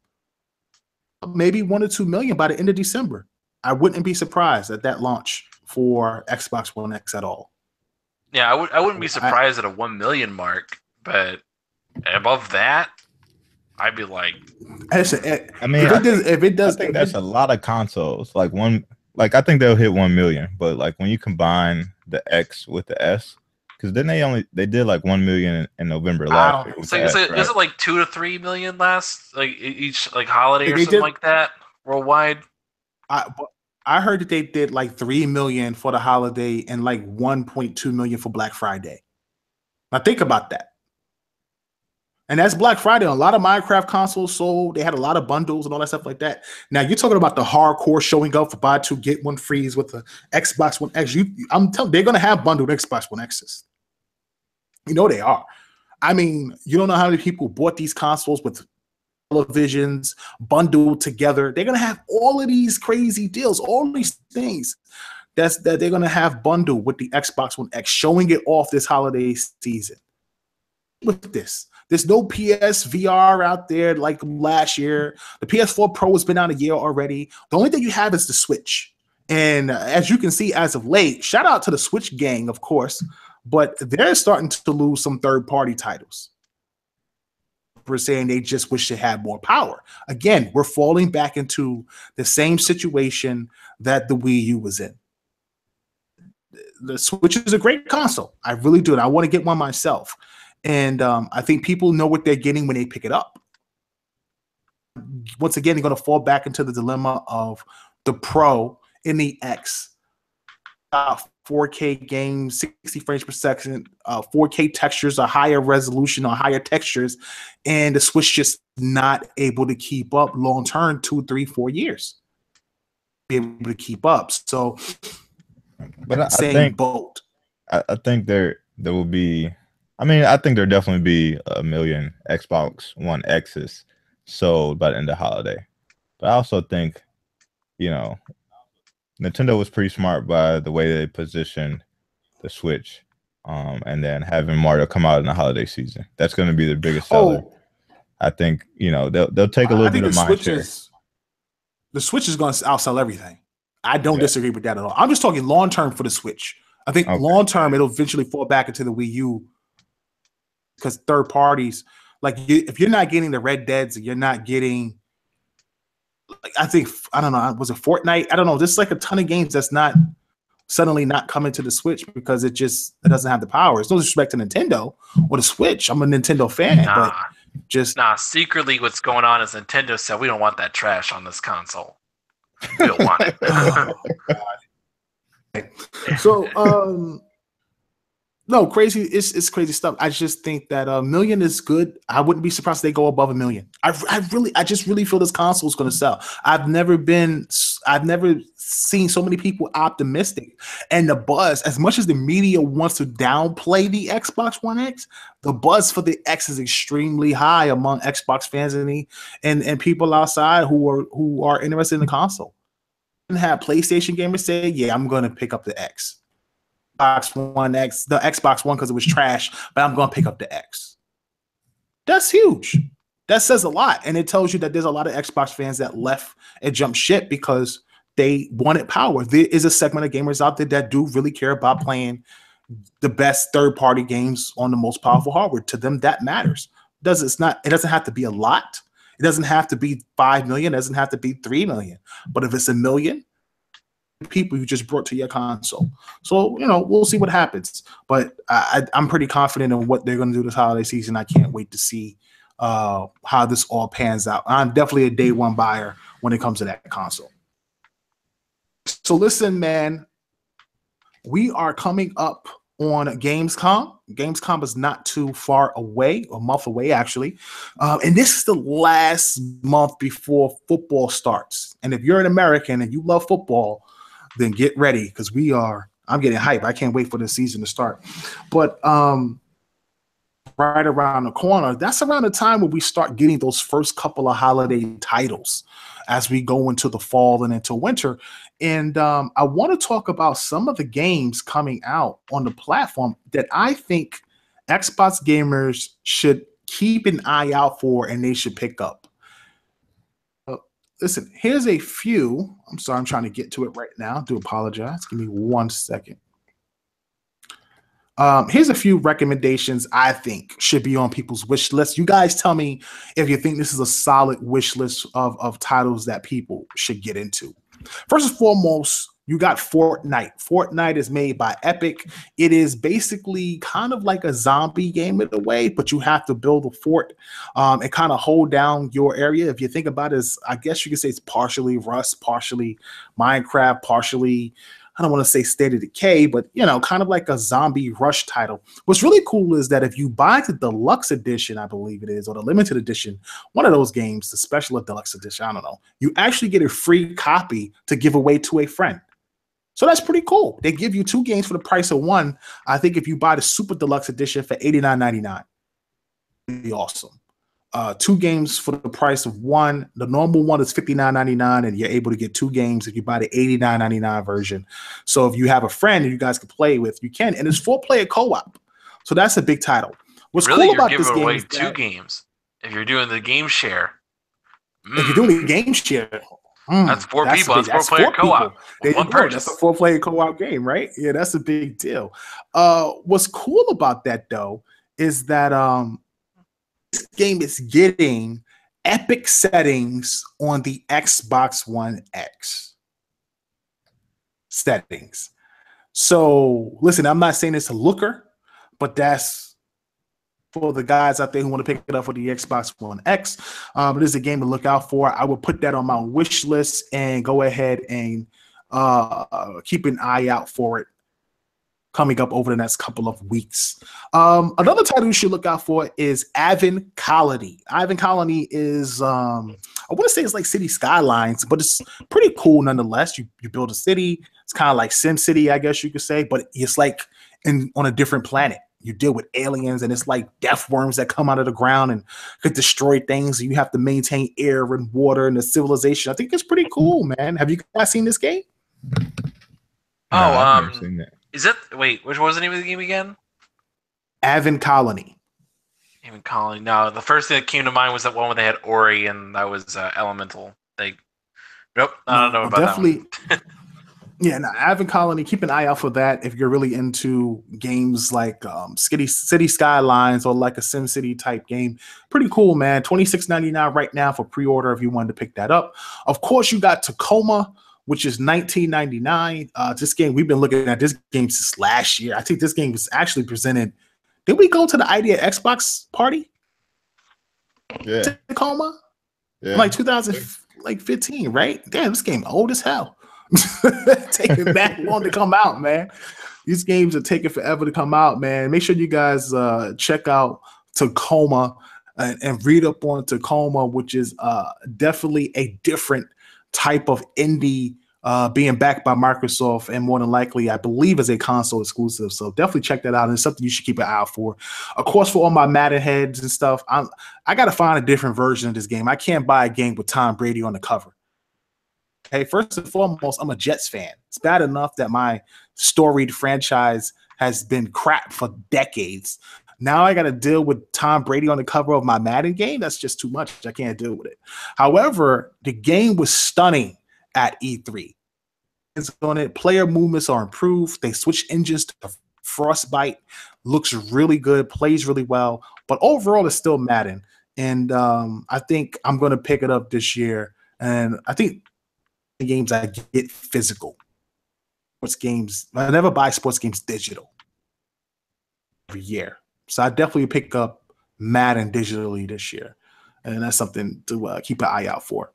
maybe 1 or 2 million by the end of December. I wouldn't be surprised at that launch for Xbox One X at all. Yeah, I wouldn't be surprised at a 1 million mark, but above that, I'd be like, I mean, if it does, I think that's a lot of consoles. Like I think they'll hit 1 million, but like when you combine the X with the S, because then they did like 1 million in November last year. So is it like 2 to 3 million last like each like holiday or something like that worldwide? I heard that they did like 3 million for the holiday and like 1.2 million for Black Friday. Now think about that. And that's Black Friday. A lot of Minecraft consoles sold. They had a lot of bundles and all that stuff like that. Now you're talking about the hardcore showing up for buy 2 get 1 frees with the Xbox One X. I'm telling you, they're gonna have bundled Xbox One X's. You know they are. I mean, you don't know how many people bought these consoles with televisions bundled together. They're gonna have all of these crazy deals, all these things that they're gonna have bundled with the Xbox One X, showing it off this holiday season. With this, there's no PSVR out there like last year. The PS4 Pro has been out a year already. The only thing you have is the Switch. And as you can see, as of late, shout out to the Switch gang, of course, but they're starting to lose some third-party titles. We're saying they just wish they had more power. Again, we're falling back into the same situation that the Wii U was in. The Switch is a great console. I really do. And I want to get one myself. And I think people know what they're getting when they pick it up. Once again, they're going to fall back into the dilemma of the Pro and the X. 4K games, 60 frames per second, 4K textures, a higher resolution or higher textures, and the Switch just not able to keep up long term, 2, 3, 4 years. Be able to keep up. So, but I think boat. I think there will be. I mean, I think there'll definitely be 1 million Xbox One X's sold by the end of the holiday. But I also think, Nintendo was pretty smart by the way they positioned the Switch, and then having Mario come out in the holiday season. That's going to be the biggest seller. I think they'll take a little bit of mind share. The Switch is going to outsell everything. I don't disagree with that at all. I'm just talking long term for the Switch. I think long term it'll eventually fall back into the Wii U. Because third parties, if you're not getting the Red Deads, you're not getting, I don't know, was it Fortnite? I don't know. There's a ton of games that's not suddenly not coming to the Switch because it doesn't have the power. It's no disrespect to Nintendo or the Switch. I'm a Nintendo fan, but secretly what's going on is Nintendo said we don't want that trash on this console. We don't want it. So, no, crazy. It's crazy stuff. I just think that 1 million is good. I wouldn't be surprised if they go above 1 million. I just really feel this console is going to sell. I've never seen so many people optimistic. And the buzz, as much as the media wants to downplay the Xbox One X, the buzz for the X is extremely high among Xbox fans and people outside who are interested in the console. And have PlayStation gamers say, "Yeah, I'm going to pick up the X." Xbox One X, the Xbox One because it was trash, but I'm going to pick up the X. That's huge. That says a lot. And it tells you that there's a lot of Xbox fans that left and jumped ship because they wanted power. There is a segment of gamers out there that do really care about playing the best third-party games on the most powerful hardware. To them, that matters. It doesn't have to be a lot. It doesn't have to be 5 million. It doesn't have to be 3 million. But if it's 1 million, people you just brought to your console. So, we'll see what happens. But I'm pretty confident in what they're going to do this holiday season. I can't wait to see how this all pans out. I'm definitely a day one buyer when it comes to that console. So listen, man, we are coming up on Gamescom. Gamescom is not too far away, a month away, actually. And this is the last month before football starts. And if you're an American and you love football, then get ready because I'm getting hype. I can't wait for the season to start. But right around the corner, that's around the time when we start getting those first couple of holiday titles as we go into the fall and into winter. And I want to talk about some of the games coming out on the platform that I think Xbox gamers should keep an eye out for and they should pick up. Listen, here's a few. I'm sorry, I'm trying to get to it right now. I do apologize. Give me 1 second. Here's a few recommendations I think should be on people's wish list. You guys tell me if you think this is a solid wish list of titles that people should get into. First and foremost, you got Fortnite. Fortnite is made by Epic. It is basically kind of like a zombie game in a way, but you have to build a fort and kind of hold down your area. If you think about it, I guess you could say it's partially Rust, partially Minecraft, partially, I don't want to say State of Decay, but, kind of like a zombie rush title. What's really cool is that if you buy the deluxe edition, I believe it is, or the limited edition, one of those games, the special or deluxe edition, I don't know, you actually get a free copy to give away to a friend. So that's pretty cool. They give you 2 games for the price of one. I think if you buy the super deluxe edition for $89.99, it'd be awesome. 2 games for the price of one. The normal one is $59.99, and you're able to get 2 games if you buy the $89.99 version. So if you have a friend that you guys can play with, you can. And it's 4-player co-op. So that's a big title. What's really, cool you're about this giving game away is 2 that games if you're doing the game share. if you're doing the game share, That's 4 people. That's 4-player co-op. There you One go. purchase. That's a 4-player co-op game, right? Yeah, that's a big deal. What's cool about that though is that this game is getting epic settings on the Xbox One X settings. So listen, I'm not saying it's a looker, but that's for the guys out there who want to pick it up for the Xbox One X. It is a game to look out for. I will put that on my wish list and go ahead and keep an eye out for it coming up over the next couple of weeks. Another title you should look out for is Avon Colony. Avon Colony is, I want to say it's like City Skylines, but it's pretty cool nonetheless. You build a city. It's kind of like Sim City, I guess you could say, but it's like on a different planet. You deal with aliens, and it's like death worms that come out of the ground and could destroy things. You have to maintain air and water and the civilization. I think it's pretty cool, man. Have you guys seen this game? No, I've never seen that. Is it? Wait, which was the name of the game again? Avon Colony. Avon Colony. No, the first thing that came to mind was that one where they had Ori, and that was Elemental. Nope, I don't know about definitely, that one. Yeah, no, Avon Colony, keep an eye out for that if you're really into games like City Skylines or like a Sim City type game. Pretty cool, man. $26.99 right now for pre-order if you wanted to pick that up. Of course, you got Tacoma, which is $19.99. This game, we've been looking at this game since last year. I think this game was actually presented. Did we go to the Idea Xbox party? Yeah. Tacoma? Yeah. Like 2015, right? Damn, this game old as hell. Taking that long to come out, man. These games are taking forever to come out, man. Make sure you guys check out Tacoma and read up on Tacoma, which is definitely a different type of indie being backed by Microsoft, and more than likely, I believe, is a console exclusive. So definitely check that out. And it's something you should keep an eye out for. Of course, for all my Madden heads and stuff, I got to find a different version of this game. I can't buy a game with Tom Brady on the cover. Okay, first and foremost, I'm a Jets fan. It's bad enough that my storied franchise has been crap for decades. Now I got to deal with Tom Brady on the cover of my Madden game. That's just too much. I can't deal with it. However, the game was stunning at E3. It's on it. Player movements are improved. They switch engines to Frostbite. Looks really good. Plays really well. But overall, it's still Madden. And I think I'm going to pick it up this year. And I think the games I get physical. Sports games. I never buy sports games digital every year. So I definitely pick up Madden digitally this year. And that's something to keep an eye out for.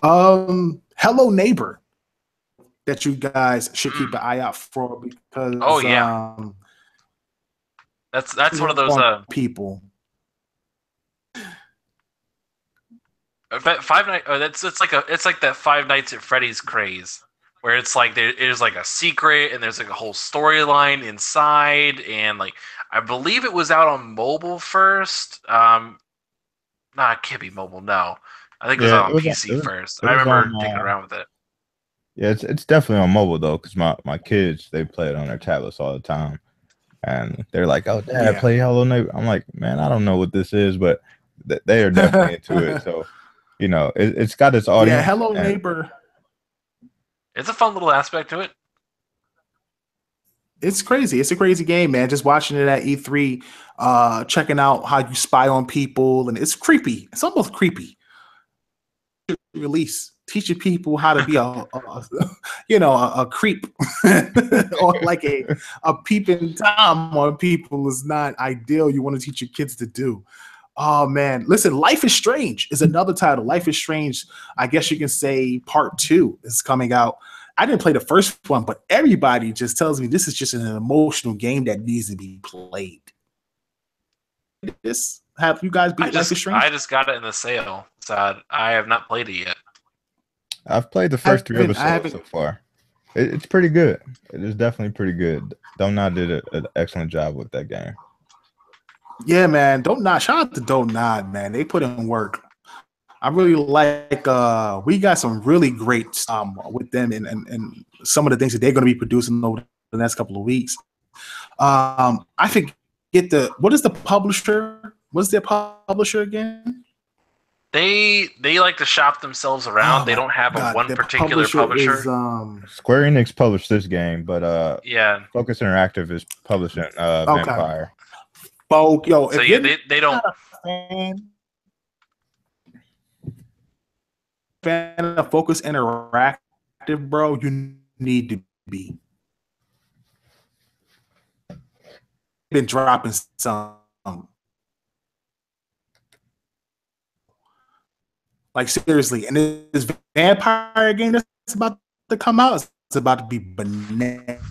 Hello Neighbor that you guys should keep an eye out for because that's one of those people. Five Nights. It's like that Five Nights at Freddy's craze, where it's like there's like a secret and there's like a whole storyline inside, and like I believe it was out on mobile first. It can't be mobile. No, I think it was out on PC first. I remember digging around with it. Yeah, it's definitely on mobile though, because my kids, they play it on their tablets all the time, and they're like, "Oh, Dad, play Hello Neighbor." I'm like, "Man, I don't know what this is," but they are definitely into it. So, you know, it's got its audience. Yeah, Hello Neighbor. It's a fun little aspect to it. It's crazy. It's a crazy game, man. Just watching it at E3, checking out how you spy on people, and it's creepy. It's almost creepy. Release teaching people how to be a creep or like a peeping Tom on people is not ideal. You want to teach your kids to do. Oh man, listen, Life is Strange is another title. Life is Strange, I guess you can say Part 2 is coming out. I didn't play the first one, but everybody just tells me this is just an emotional game that needs to be played. Have you guys beat Life is Strange? I just got it in the sale, so I have not played it yet. I've played the first 3 episodes so far. It's pretty good. It is definitely pretty good. Domna did an excellent job with that game. Yeah, man. Don't Nod. Shout out to Don't Nod, man. They put in work. I really like we got some really great with them and some of the things that they're going to be producing over the next couple of weeks. I forget what is the publisher? What's their publisher again? They like to shop themselves around. They don't have a one particular publisher. Is, Square Enix published this game, but yeah, Focus Interactive is publishing Vampire. Oh, yo, so if yeah, they don't. Fan of Focus Interactive, bro, you need to be. Been dropping some. Like seriously, and this vampire game that's about to come out, it's about to be bananas.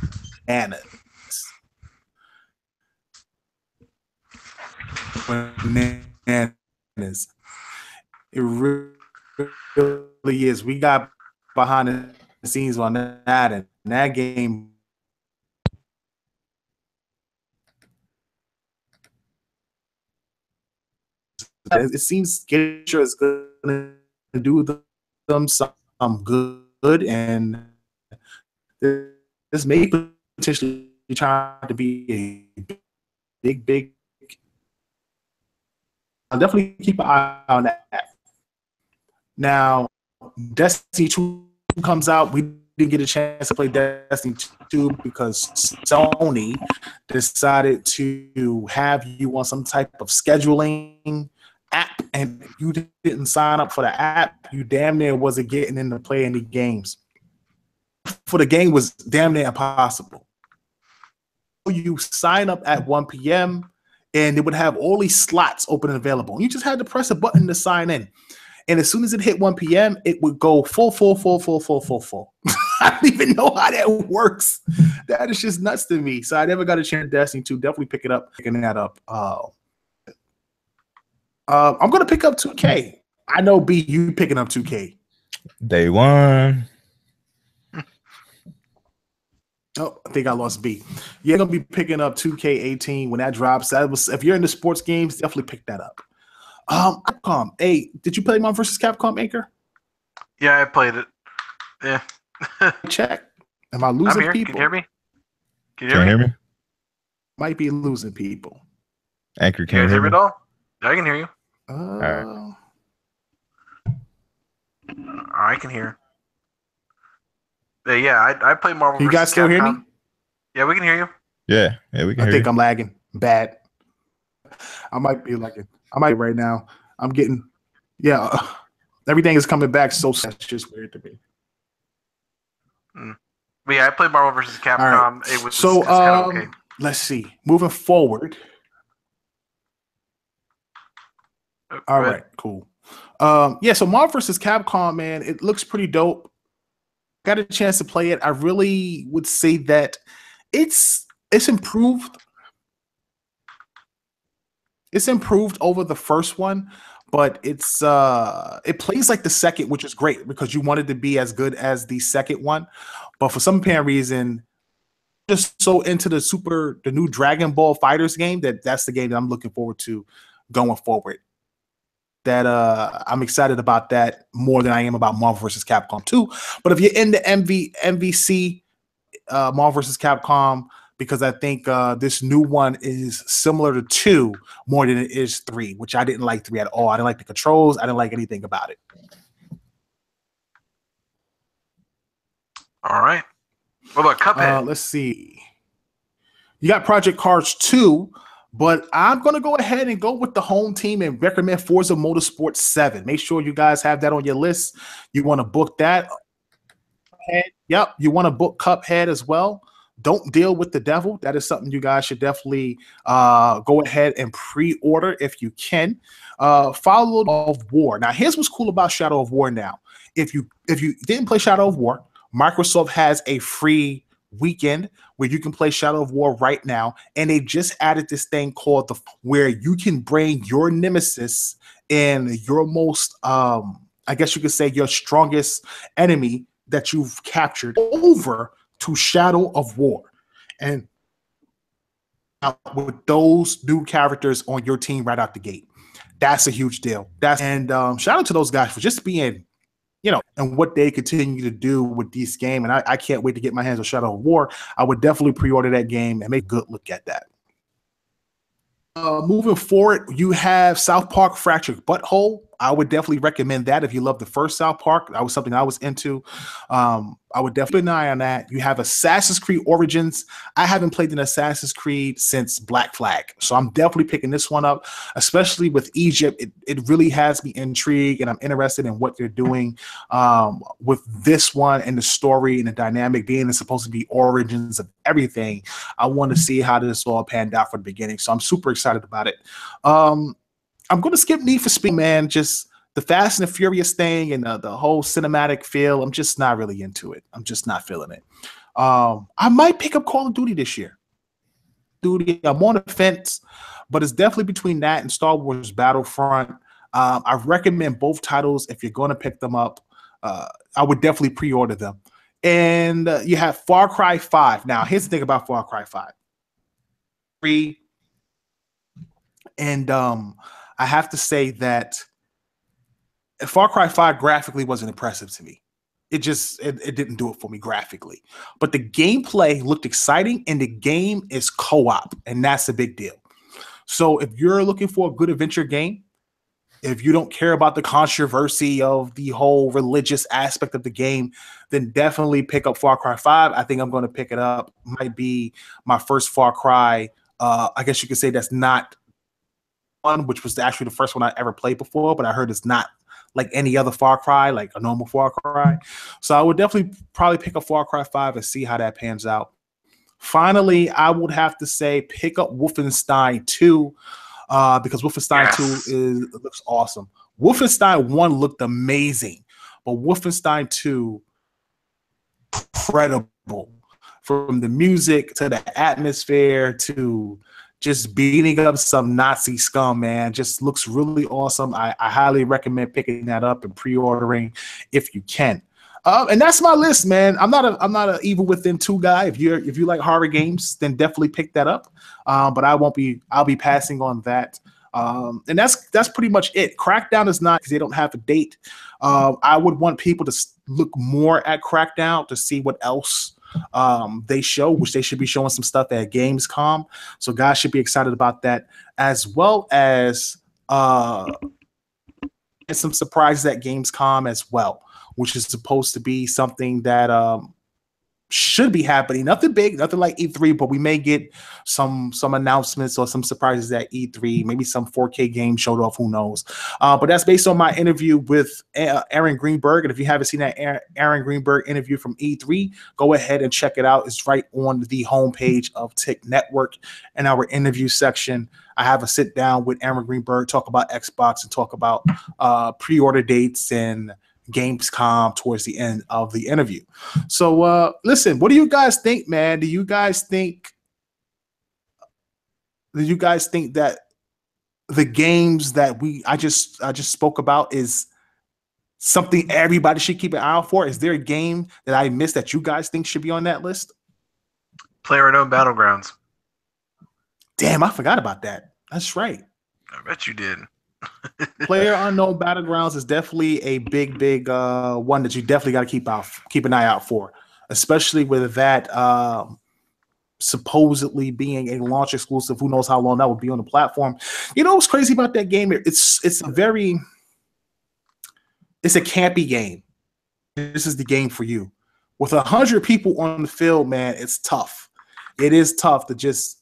Bananas. It really is. We got behind the scenes on that, and that game. It seems Gator is going to do them some good, and this may potentially try to be a big. I'll definitely keep an eye on that. Now, Destiny 2 comes out. We didn't get a chance to play Destiny 2 because Sony decided to have you on some type of scheduling app, and if you didn't sign up for the app, you damn near wasn't getting in to play any games. For the game was damn near impossible. You sign up at 1 p.m. and it would have all these slots open and available. You just had to press a button to sign in. And as soon as it hit 1 p.m., it would go full. I don't even know how that works. That is just nuts to me. So I never got a chance to Destiny 2. Definitely picking that up. I'm going to pick up 2K. I know, B, you picking up 2K. Day one. Oh, I think I lost B. Yeah, I'm going to be picking up 2K18 when that drops. If you're into sports games, definitely pick that up. Capcom. Hey, did you play Marvel vs. Capcom, Anchor? Yeah, I played it. Yeah. Check. Am I losing I'm here. people? Can you hear me? Can you hear me? Might be losing people. Anchor, Can you hear me at all? I can hear you. Right. I can hear. Yeah, I play Marvel. You guys still hear me? Yeah, we can hear you. Yeah, we can hear I think you. I'm lagging bad. I might be lagging. I might right now. I'm getting, everything is coming back. So that's just weird to me. But yeah, I played Marvel vs. Capcom. Right. It was so. kind of okay. Let's see. Moving forward. All right, cool. So Marvel vs. Capcom, man, it looks pretty dope. Got a chance to play it. I really would say that it's improved. It's improved over the first one, but it plays like the second, which is great because you wanted to be as good as the second one. But for some apparent reason, just so into the new Dragon Ball Fighters game that's the game that I'm looking forward to going forward. That I'm excited about that more than I am about Marvel vs. Capcom 2. But if you're into MVC, Marvel vs. Capcom, because I think this new one is similar to 2 more than it is 3, which I didn't like 3 at all. I didn't like the controls. I didn't like anything about it. All right. What about Cuphead? Let's see. You got Project Cars 2, but I'm going to go ahead and go with the home team and recommend Forza Motorsport 7. Make sure you guys have that on your list. You want to book that. Yep. You want to book Cuphead as well. Don't Deal with the Devil. That is something you guys should definitely go ahead and pre-order if you can. Shadow of War. Now, here's what's cool about Shadow of War now. If you didn't play Shadow of War, Microsoft has a free weekend where you can play Shadow of War right now, and they just added this thing called where you can bring your nemesis and your most, I guess you could say, your strongest enemy that you've captured over to Shadow of War. And out with those new characters on your team right out the gate. That's a huge deal. Shout out to those guys for just being, and what they continue to do with this game. And I can't wait to get my hands on Shadow of War. I would definitely pre-order that game and make a good look at that. Moving forward, you have South Park Fractured Butthole. I would definitely recommend that if you love the first South Park. That was something I was into. I would definitely keep an eye on that. You have Assassin's Creed Origins. I haven't played an Assassin's Creed since Black Flag, so I'm definitely picking this one up, especially with Egypt. It really has me intrigued, and I'm interested in what they're doing with this one and the story and the dynamic being it's supposed to be origins of everything. I want to see how this all panned out from the beginning, so I'm super excited about it. I'm going to skip Need for Speed, man. Just the Fast and the Furious thing and the whole cinematic feel. I'm just not really into it. I'm just not feeling it. I might pick up Call of Duty this year. I'm on the fence, but it's definitely between that and Star Wars Battlefront. I recommend both titles if you're going to pick them up. I would definitely pre-order them. And you have Far Cry 5. Now, here's the thing about Far Cry 5. And I have to say that Far Cry 5 graphically wasn't impressive to me. It didn't do it for me graphically. But the gameplay looked exciting, and the game is co-op, and that's a big deal. So if you're looking for a good adventure game, if you don't care about the controversy of the whole religious aspect of the game, then definitely pick up Far Cry 5. I think I'm going to pick it up. Might be my first Far Cry. I guess you could say that's not one, which was actually the first one I ever played before, but I heard it's not like any other Far Cry, like a normal Far Cry. So I would definitely probably pick up Far Cry 5 and see how that pans out. Finally, I would have to say pick up Wolfenstein 2 because Wolfenstein 2 looks awesome. Wolfenstein 1 looked amazing, but Wolfenstein 2, incredible. From the music to the atmosphere to just beating up some Nazi scum, man. Just looks really awesome. I highly recommend picking that up and pre-ordering if you can. And that's my list, man. I'm not a Evil Within 2 guy. If you like horror games, then definitely pick that up. But I'll be passing on that. And that's pretty much it. Crackdown is not because they don't have a date. I would want people to look more at Crackdown to see what else they show, which they should be showing some stuff at Gamescom. So guys should be excited about that, as well as some surprises at Gamescom as well, which is supposed to be something that should be happening. Nothing big, nothing like E3, but we may get some announcements or some surprises at E3. Maybe some 4K game showed off. Who knows? But that's based on my interview with Aaron Greenberg. And if you haven't seen that Aaron Greenberg interview from E3, go ahead and check it out. It's right on the homepage of Tick Network in our interview section. I have a sit down with Aaron Greenberg, talk about Xbox and talk about pre-order dates and Gamescom towards the end of the interview. So listen, what do you guys think, man? Do you guys think that the games that I just spoke about is something everybody should keep an eye out for? Is there a game that I missed that you guys think should be on that list? PlayerUnknown Battlegrounds. Damn, I forgot about that. That's right. I bet you did. PlayerUnknown Battlegrounds is definitely a big one that you definitely got to keep an eye out for, especially with that supposedly being a launch exclusive. Who knows how long that will be on the platform? You know what's crazy about that game? It's a campy game. This is the game for you. With 100 people on the field, man, it's tough. It is tough to just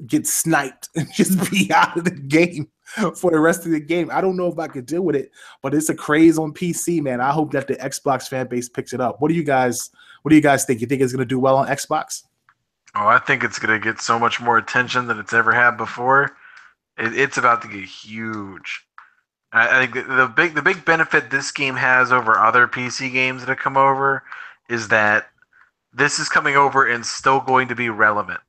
get sniped and just be out of the game for the rest of the game. I don't know if I could deal with it, but it's a craze on PC, man. I hope that the Xbox fan base picks it up. What do you guys think? You think it's going to do well on Xbox? Oh, I think it's going to get so much more attention than it's ever had before. It's about to get huge. I think the big benefit this game has over other PC games that have come over is that this is coming over and still going to be relevant.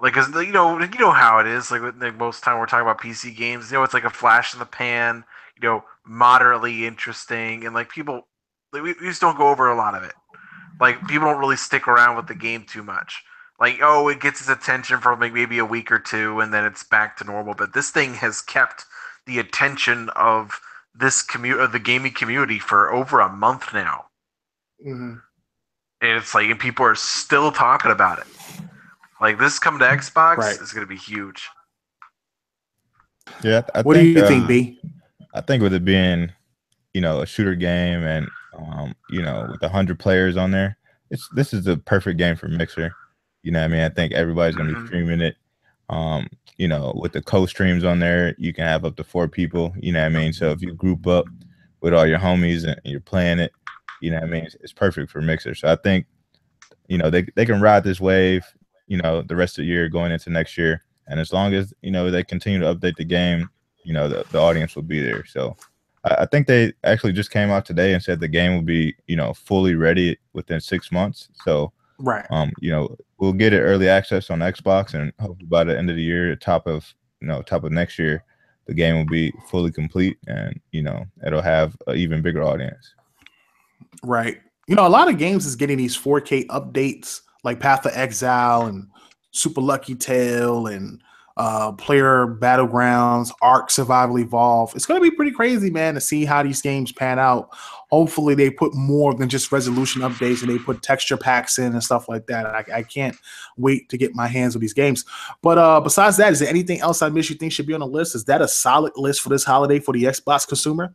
Like, cause you know how it is. Like most time we're talking about PC games, it's like a flash in the pan. Moderately interesting, and like people, we just don't go over a lot of it. Like people don't really stick around with the game too much. Like, oh, it gets his attention for like maybe a week or two, and then it's back to normal. But this thing has kept the attention of of the gaming community for over a month now. Mm-hmm. And it's like, and people are still talking about it. Like, this coming to Xbox is going to be huge. Yeah, What do you think, B? I think with it being, a shooter game and with 100 players on there, this is the perfect game for Mixer. You know what I mean? I think everybody's gonna be streaming it. With the co-streams on there, you can have up to 4 people. You know what I mean? So if you group up with all your homies and you're playing it, you know what I mean? It's perfect for Mixer. So I think, they can ride this wave, the rest of the year going into next year. And as long as, they continue to update the game, the audience will be there. So I think they actually just came out today and said the game will be, fully ready within 6 months. So, right. We'll get it early access on Xbox, and hopefully by the end of the year, top of next year, the game will be fully complete, and it'll have an even bigger audience. Right. A lot of games is getting these 4K updates, like Path of Exile and Super Lucky Tale and Player Battlegrounds, Ark Survival Evolved. It's going to be pretty crazy, man, to see how these games pan out. Hopefully they put more than just resolution updates and they put texture packs in and stuff like that. I can't wait to get my hands on these games. But besides that, is there anything else I missed you think should be on the list? Is that a solid list for this holiday for the Xbox consumer?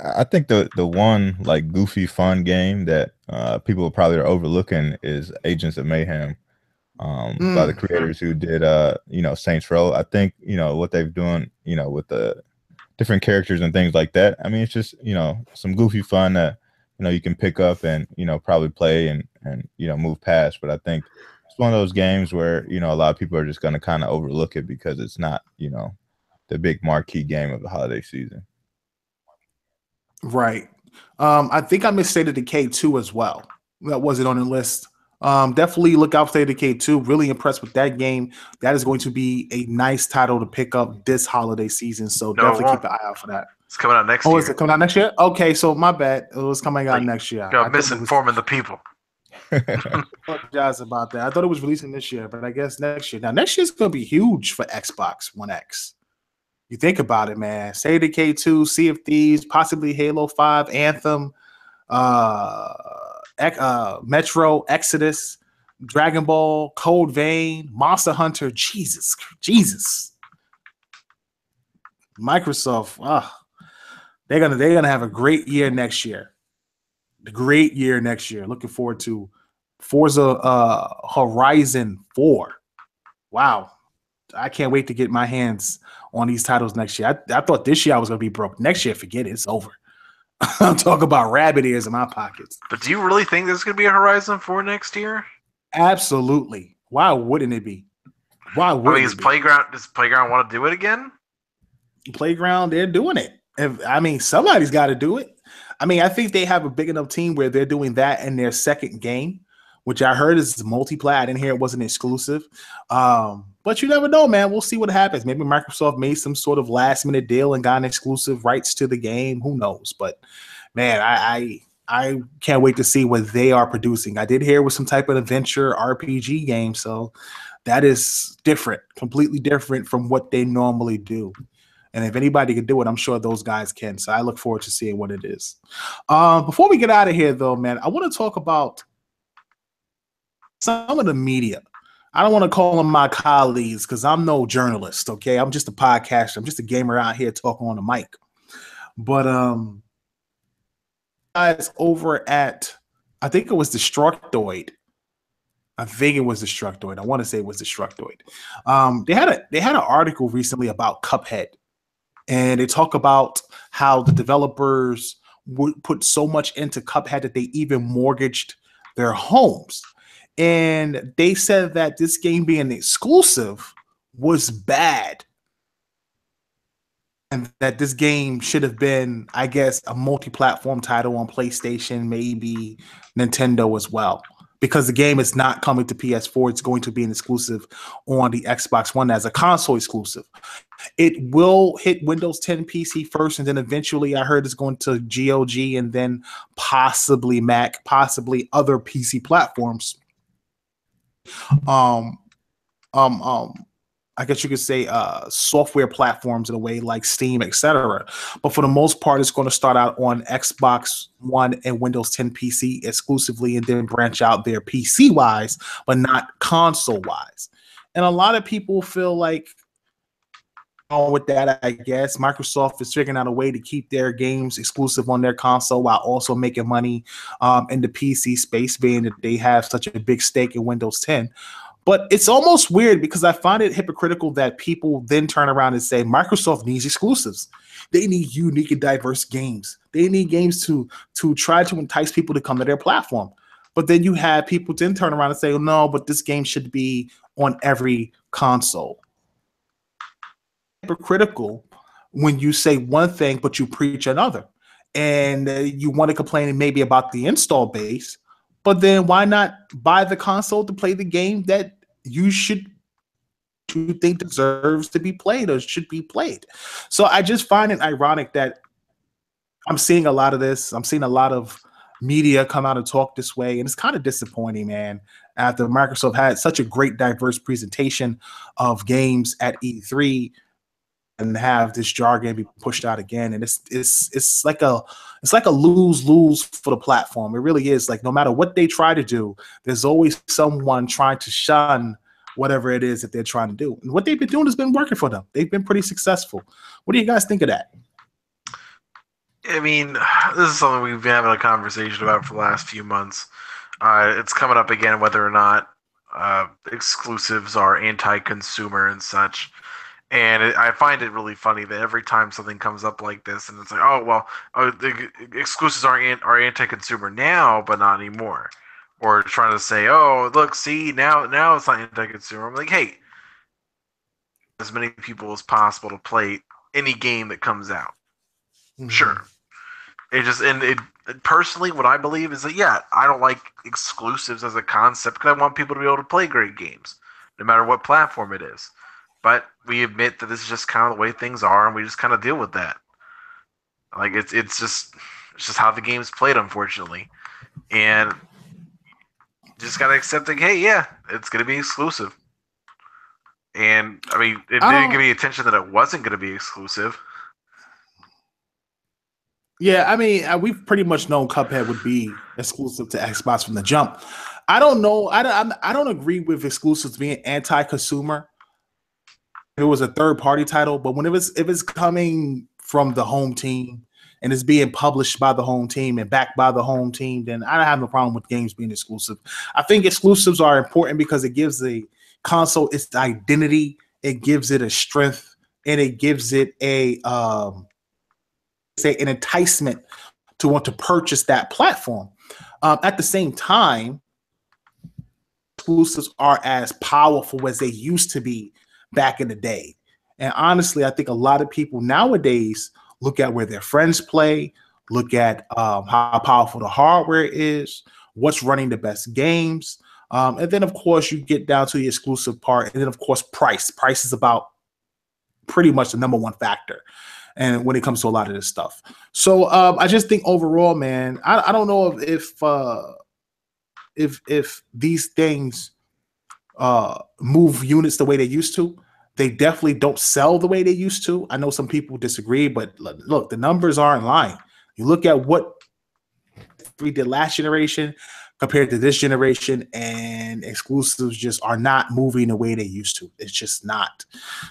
I think the one like goofy fun game that people probably are overlooking is Agents of Mayhem. By the creators who did Saints Row. I think what they've done with the different characters and things like that. I mean, it's just some goofy fun that you can pick up and probably play and move past. But I think it's one of those games where a lot of people are just going to kind of overlook it because it's not the big marquee game of the holiday season. Right. I think I missed State of Decay 2 as well. That wasn't on the list. Definitely look out for State of Decay 2. Really impressed with that game. That is going to be a nice title to pick up this holiday season. So definitely keep an eye out for that. It's coming out next year. Oh, is it coming out next year? Okay, so my bad. It was coming out next year. You're misinforming the people. I apologize about that. I thought it was releasing this year, but I guess next year. Now, next year's going to be huge for Xbox One X. You think about it, man. State of Decay 2, Sea of Thieves, possibly Halo 5, Anthem, Metro, Exodus, Dragon Ball, Code Vein, Monster Hunter. Jesus. Microsoft, they're gonna have a great year next year. Looking forward to Forza Horizon 4. Wow. I can't wait to get my hands on these titles next year. I thought this year I was going to be broke. Next year, forget it. It's over. I'm talking about rabbit ears in my pockets. But do you really think there's going to be a Horizon 4 next year? Absolutely. Why wouldn't it be? Does Playground want to do it again? Playground, they're doing it. Somebody's got to do it. I think they have a big enough team where they're doing that in their second game, which I heard is multiplayer. I didn't hear it wasn't exclusive. But you never know, man. We'll see what happens. Maybe Microsoft made some sort of last-minute deal and got an exclusive rights to the game. Who knows? But, man, I can't wait to see what they are producing. I did hear it was some type of adventure RPG game, so that is different, completely different from what they normally do. And if anybody can do it, I'm sure those guys can. So I look forward to seeing what it is. Before we get out of here, though, man, I want to talk about some of the media. I don't want to call them my colleagues because I'm no journalist, okay? I'm just a podcaster. I'm just a gamer out here talking on the mic. But guys over at, I think it was Destructoid. I want to say it was Destructoid. They had an article recently about Cuphead, and they talk about how the developers would put so much into Cuphead that they even mortgaged their homes. And they said that this game being exclusive was bad. And that this game should have been, I guess, a multi-platform title on PlayStation, maybe Nintendo as well. Because the game is not coming to PS4. It's going to be an exclusive on the Xbox One as a console exclusive. It will hit Windows 10 PC first, and then eventually I heard it's going to GOG and then possibly Mac, possibly other PC platforms. um um um I guess you could say software platforms in a way like Steam, etc. But for the most part, it's going to start out on Xbox One and Windows 10 PC exclusively, and then branch out there PC wise, but not console wise. And a lot of people feel like with that, I guess Microsoft is figuring out a way to keep their games exclusive on their console while also making money in the PC space, being that they have such a big stake in Windows 10. But it's almost weird because I find it hypocritical that people then turn around and say Microsoft needs exclusives. They need unique and diverse games. They need games to try to entice people to come to their platform. But then you have people then turn around and say, oh, no, but this game should be on every console. Hypocritical when you say one thing but you preach another, and you want to complain maybe about the install base, but then why not buy the console to play the game that you think deserves to be played or should be played? So I just find it ironic that I'm seeing a lot of this. I'm seeing a lot of media come out and talk this way, and it's kind of disappointing, man. After Microsoft had such a great diverse presentation of games at E3, and have this jargon be pushed out again, and it's like a lose-lose for the platform. It really is. Like, no matter what they try to do, there's always someone trying to shun whatever it is that they're trying to do. And what they've been doing has been working for them. They've been pretty successful. What do you guys think of that? I mean, this is something we've been having a conversation about for the last few months. It's coming up again whether or not exclusives are anti-consumer and such. And I find it really funny that every time something comes up like this, and it's like, oh well, the exclusives are anti-consumer now, but not anymore, or trying to say, oh look, see now it's not anti-consumer. I'm like, hey, as many people as possible to play any game that comes out. Mm-hmm. Sure, personally, what I believe is that I don't like exclusives as a concept because I want people to be able to play great games, no matter what platform it is. But we admit that this is just kind of the way things are, and we just kind of deal with that. Like it's just how the game's played, unfortunately, and just gotta accept that. Hey, it's gonna be exclusive. And I mean, it didn't give me attention that it wasn't gonna be exclusive. Yeah, I mean, we've pretty much known Cuphead would be exclusive to Xbox from the jump. I don't know. I don't agree with exclusives being anti-consumer. It was a third-party title, but if it's coming from the home team and it's being published by the home team and backed by the home team, then I don't have no problem with games being exclusive. I think exclusives are important because it gives the console its identity, it gives it a strength, and it gives it an enticement to want to purchase that platform. At the same time, exclusives are as powerful as they used to be back in the day. And honestly, I think a lot of people nowadays look at where their friends play, look at how powerful the hardware is, what's running the best games. And then, of course, you get down to the exclusive part. And then, of course, price. Price is about pretty much the number one factor. And when it comes to a lot of this stuff. So I just think overall, man, I don't know if these things move units the way they used to. They definitely don't sell the way they used to. I know some people disagree, but look, the numbers aren't lying. You look at what we did last generation compared to this generation, and exclusives just are not moving the way they used to. It's just not.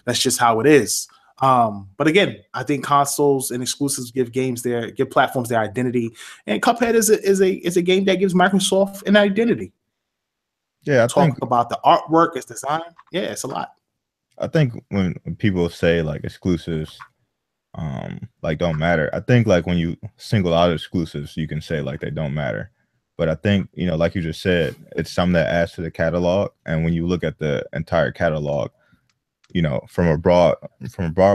That's just how it is. But again, I think consoles and exclusives give platforms their identity, and Cuphead is a game that gives Microsoft an identity. Yeah, I think about the artwork, its design. Yeah, it's a lot. I think when people say like exclusives, like don't matter. I think like when you single out exclusives, you can say like they don't matter. But I think, like you just said, it's something that adds to the catalog. And when you look at the entire catalog, from a broad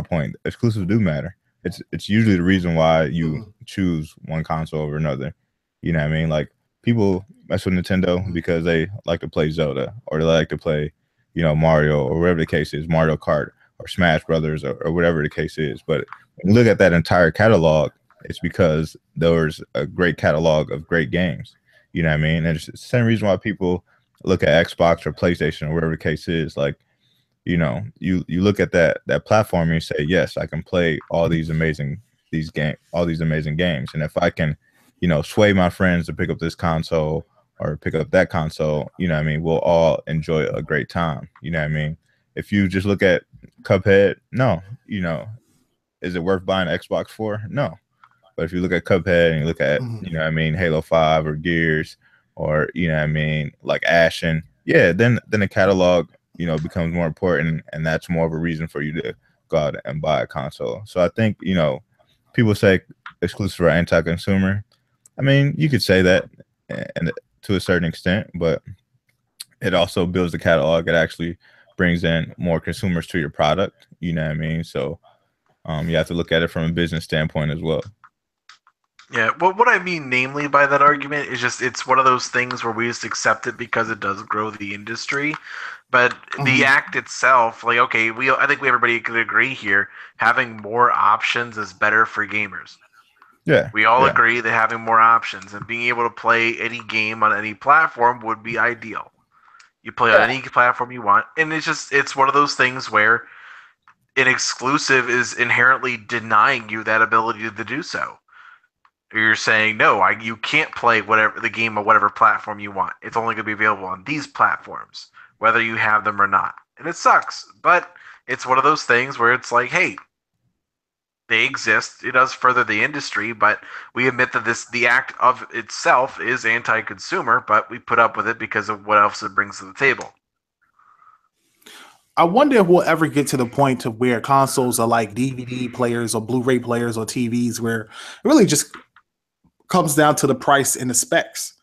point, exclusives do matter. It's usually the reason why you choose one console over another. You know what I mean? Like people mess with Nintendo because they like to play Zelda, or they like to play, Mario, or whatever the case is, Mario Kart or Smash Brothers, or whatever the case is. But when you look at that entire catalog, it's because there's a great catalog of great games. You know what I mean? And it's the same reason why people look at Xbox or PlayStation or whatever the case is, like, you look at that platform and you say, yes, I can play all these amazing games, and if I can, sway my friends to pick up this console or pick up that console, what I mean, we'll all enjoy a great time. You know what I mean? If you just look at Cuphead, no, is it worth buying an Xbox for? No. But if you look at Cuphead and you look at, Halo 5 or Gears or, like Ashen, yeah, then the catalog, becomes more important, and that's more of a reason for you to go out and buy a console. So I think, people say exclusive or anti-consumer. I mean, you could say that and to a certain extent, but it also builds the catalog. It actually brings in more consumers to your product. You know what I mean? So you have to look at it from a business standpoint as well. Yeah, well, what I mean namely by that argument is just it's one of those things where we just accept it because it does grow the industry. But the act itself, like, okay, I think everybody could agree here, having more options is better for gamers. Yeah. We all agree that having more options and being able to play any game on any platform would be ideal. You play on any platform you want, and it's one of those things where an exclusive is inherently denying you that ability to do so. You're saying no, you can't play whatever the game on whatever platform you want. It's only going to be available on these platforms, whether you have them or not. And it sucks, but it's one of those things where it's like, hey, they exist. It does further the industry, but we admit that the act of itself is anti-consumer, but we put up with it because of what else it brings to the table. I wonder if we'll ever get to the point of where consoles are like DVD players or Blu-ray players or TVs, where it really just comes down to the price and the specs.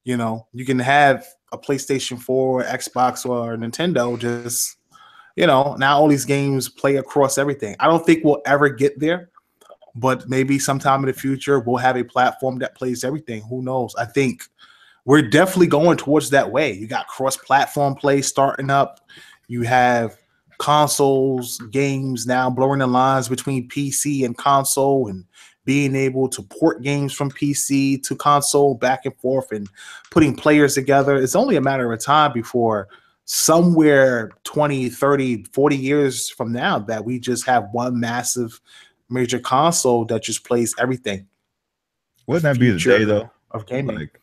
You can have a PlayStation 4, or Xbox, or Nintendo, just, now all these games play across everything. I don't think we'll ever get there, but maybe sometime in the future we'll have a platform that plays everything. Who knows? I think we're definitely going towards that way. You got cross-platform play starting up. You have consoles, games now blurring the lines between PC and console, and being able to port games from PC to console back and forth and putting players together. It's only a matter of time before somewhere 20, 30, 40 years from now that we just have one massive major console that just plays everything. Wouldn't that be the day, though, of gaming? Like,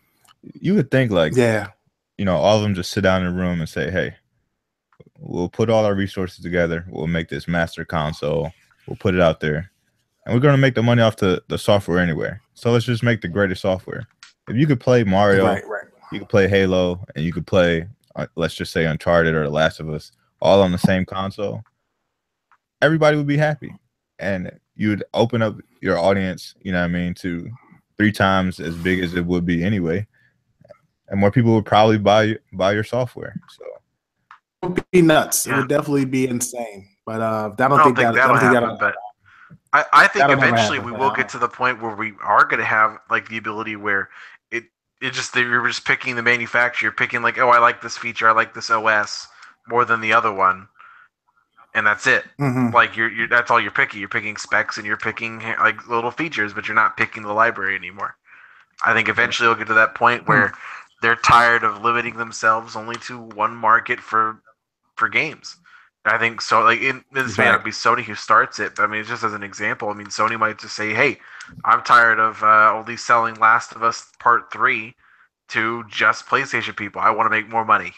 you would think, like, all of them just sit down in a room and say, hey, we'll put all our resources together. We'll make this master console. We'll put it out there. And we're going to make the money off the software anywhere. So let's just make the greatest software. If you could play Mario, you could play Halo, and you could play, let's just say, Uncharted or The Last of Us, all on the same console, everybody would be happy. And you would open up your audience, to 3 times as big as it would be anyway. And more people would probably buy your software. So it would be nuts. Yeah. It would definitely be insane. But I don't think that'll happen. But I think eventually we will get to the point where we are going to have like the ability where you're just picking the manufacturer. You're picking like, oh, I like this feature, I like this OS more than the other one, and that's it. Like you're that's all you're picking. You're picking specs and you're picking like little features, but you're not picking the library anymore. I think eventually we'll get to that point where they're tired of limiting themselves only to one market for games. I think so. Like this may not be Sony who starts it, but I mean, just as an example, I mean, Sony might just say, "Hey, I'm tired of only selling Last of Us Part 3 to just PlayStation people. I want to make more money."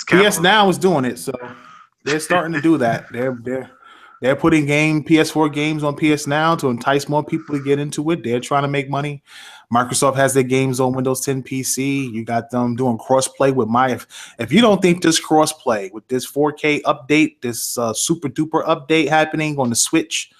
PS Now is doing it, so they're starting to do that. They're putting PS4 games on PS Now to entice more people to get into it. They're trying to make money. Microsoft has their games on Windows 10 PC. You got them doing crossplay with If you don't think this crossplay with this 4K update, this super duper update happening on the Switch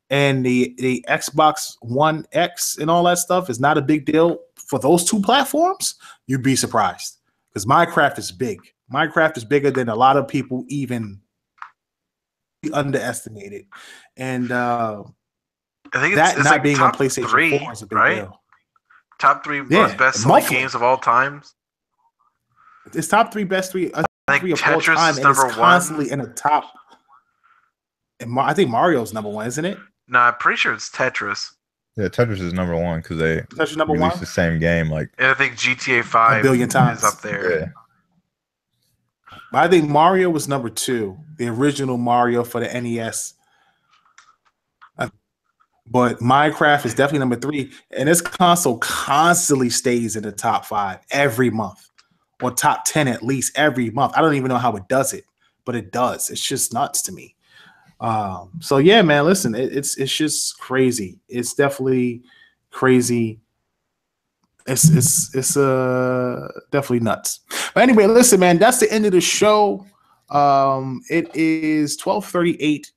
and the Xbox One X and all that stuff is not a big deal for those 2 platforms, you'd be surprised. Because Minecraft is big. Minecraft is bigger than a lot of people even underestimated. And I think it's not like being top on PlayStation 3, 4 is a big deal. Top 3 most best-selling games of all time. It's top 3 best 3 of all time, and it's constantly in the top. And I think Mario's number 1, isn't it? No, I'm pretty sure it's Tetris. Yeah, Tetris is number one because they Tetris number released one the same game. Like, And I think GTA 5 a billion times. is up there. yeah, I think Mario was number 2, the original Mario for the NES. But Minecraft is definitely number 3, and this console constantly stays in the top 5 every month, or top 10 at least every month. I don't even know how it does it, but it does. It's just nuts to me. So yeah, man, listen, it's just crazy. It's definitely crazy. It's definitely nuts. But anyway, listen, man, that's the end of the show. It is 12:38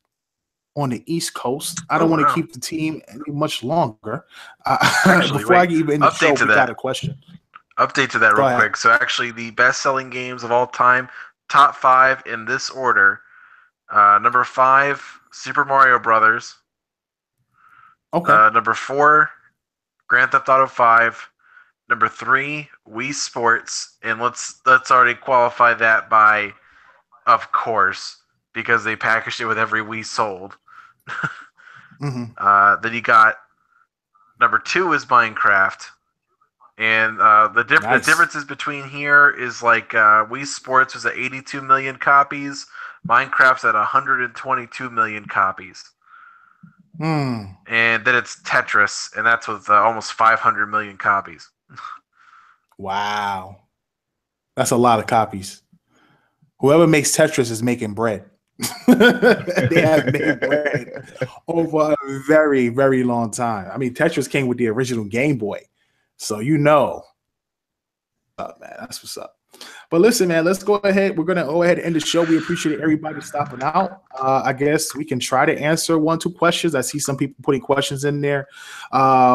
on the East Coast. I don't want to keep the team any much longer. Actually, before I get even in the show, we got a question. Update to that real quick. So actually, the best-selling games of all time, top 5 in this order. Number 5, Super Mario Brothers. Okay. Number 4, Grand Theft Auto 5. Number 3, Wii Sports, and let's already qualify that by, of course, because they packaged it with every Wii sold. Mm-hmm. Then you got number 2 is Minecraft, and the differences between here is like Wii Sports was at 82 million copies, Minecraft's at 122 million copies. And then it's Tetris, and that's with almost 500 million copies. Wow. That's a lot of copies. Whoever makes Tetris is making bread. They have made bread over a very, very long time. I mean, Tetris came with the original Game Boy. So you know. Man, that's what's up. But listen, man, let's go ahead. We're going to go ahead and end the show. We appreciate everybody stopping out. I guess we can try to answer 1-2 questions. I see some people putting questions in there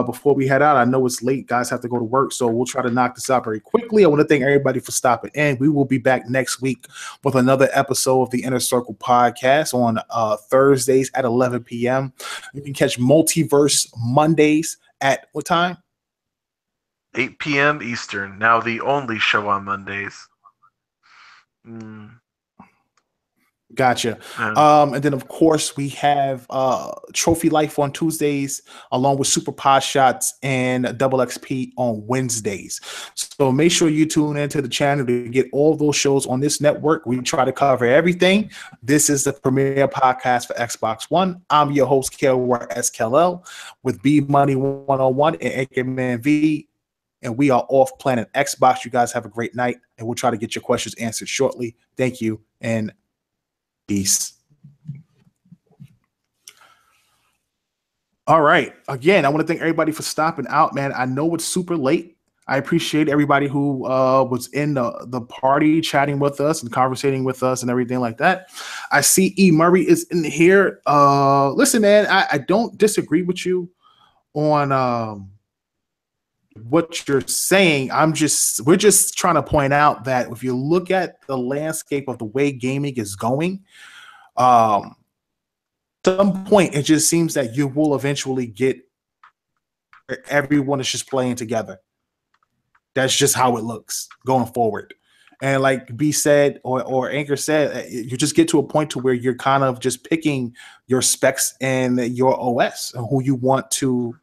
before we head out. I know it's late. Guys have to go to work, so we'll try to knock this out very quickly. I want to thank everybody for stopping in. We will be back next week with another episode of the Inner Circle podcast on Thursdays at 11 p.m. You can catch Multiverse Mondays at what time? 8 p.m. Eastern. Now the only show on Mondays. Gotcha. And then, of course, we have Trophy Life on Tuesdays, along with Super Pod Shots and Double XP on Wednesdays. So make sure you tune into the channel to get all those shows on this network. We try to cover everything. This is the premier podcast for Xbox One. I'm your host, Kelwar SKLL, with B Money 101 and Anchorman V. And we are off Planet Xbox. You guys have a great night, and we'll try to get your questions answered shortly. Thank you, and peace. All right. Again, I want to thank everybody for stopping out, man. I know it's super late. I appreciate everybody who was in the party chatting with us and conversating with us and everything like that. I see E. Murray is in here. Listen, man, I don't disagree with you on what you're saying. We're just trying to point out that if you look at the landscape of the way gaming is going, at some point it just seems that you will eventually get everyone is just playing together. That's just how it looks going forward. And like B said, or Anchor said, you just get to a point to where you're kind of just picking your specs and your OS and who you want to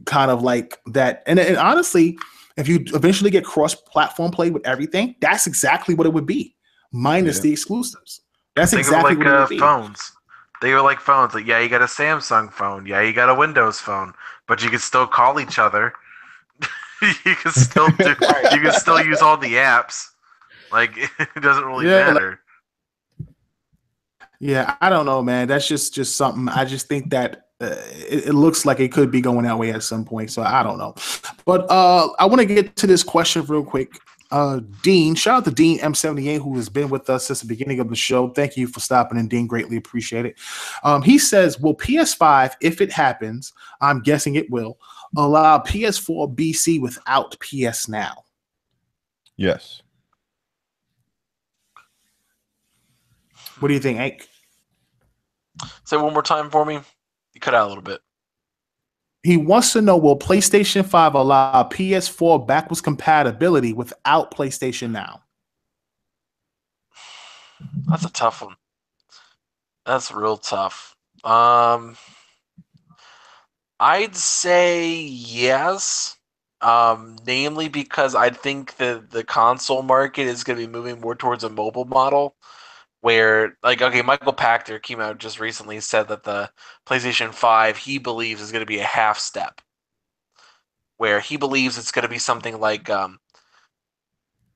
kind of like that. And honestly, if you eventually get cross-platform play with everything, that's exactly what it would be, minus the exclusives. That's exactly what it would be. Phones. They were like phones. Like, yeah, you got a Samsung phone. Yeah, you got a Windows phone. But you can still call each other. You can still you can still use all the apps. Like, it doesn't really matter. Yeah, I don't know, man. That's just something. I just think that it looks like it could be going that way at some point. So I don't know. But I want to get to this question real quick. Dean, shout out to Dean M78, who has been with us since the beginning of the show. Thank you for stopping in, Dean. Greatly appreciate it. He says, will PS5, if it happens, I'm guessing it will, allow PS4 BC without PS Now? Yes. What do you think, Hank? Say it one more time for me. You cut out a little bit. He wants to know, will PlayStation 5 allow PS4 backwards compatibility without PlayStation Now? That's a tough one. That's real tough. I I'd say yes. Namely because I think the console market is going to be moving more towards a mobile model where, like, okay, Michael Pachter came out just recently, said that the PlayStation 5 he believes is going to be a half step, where he believes it's going to be something like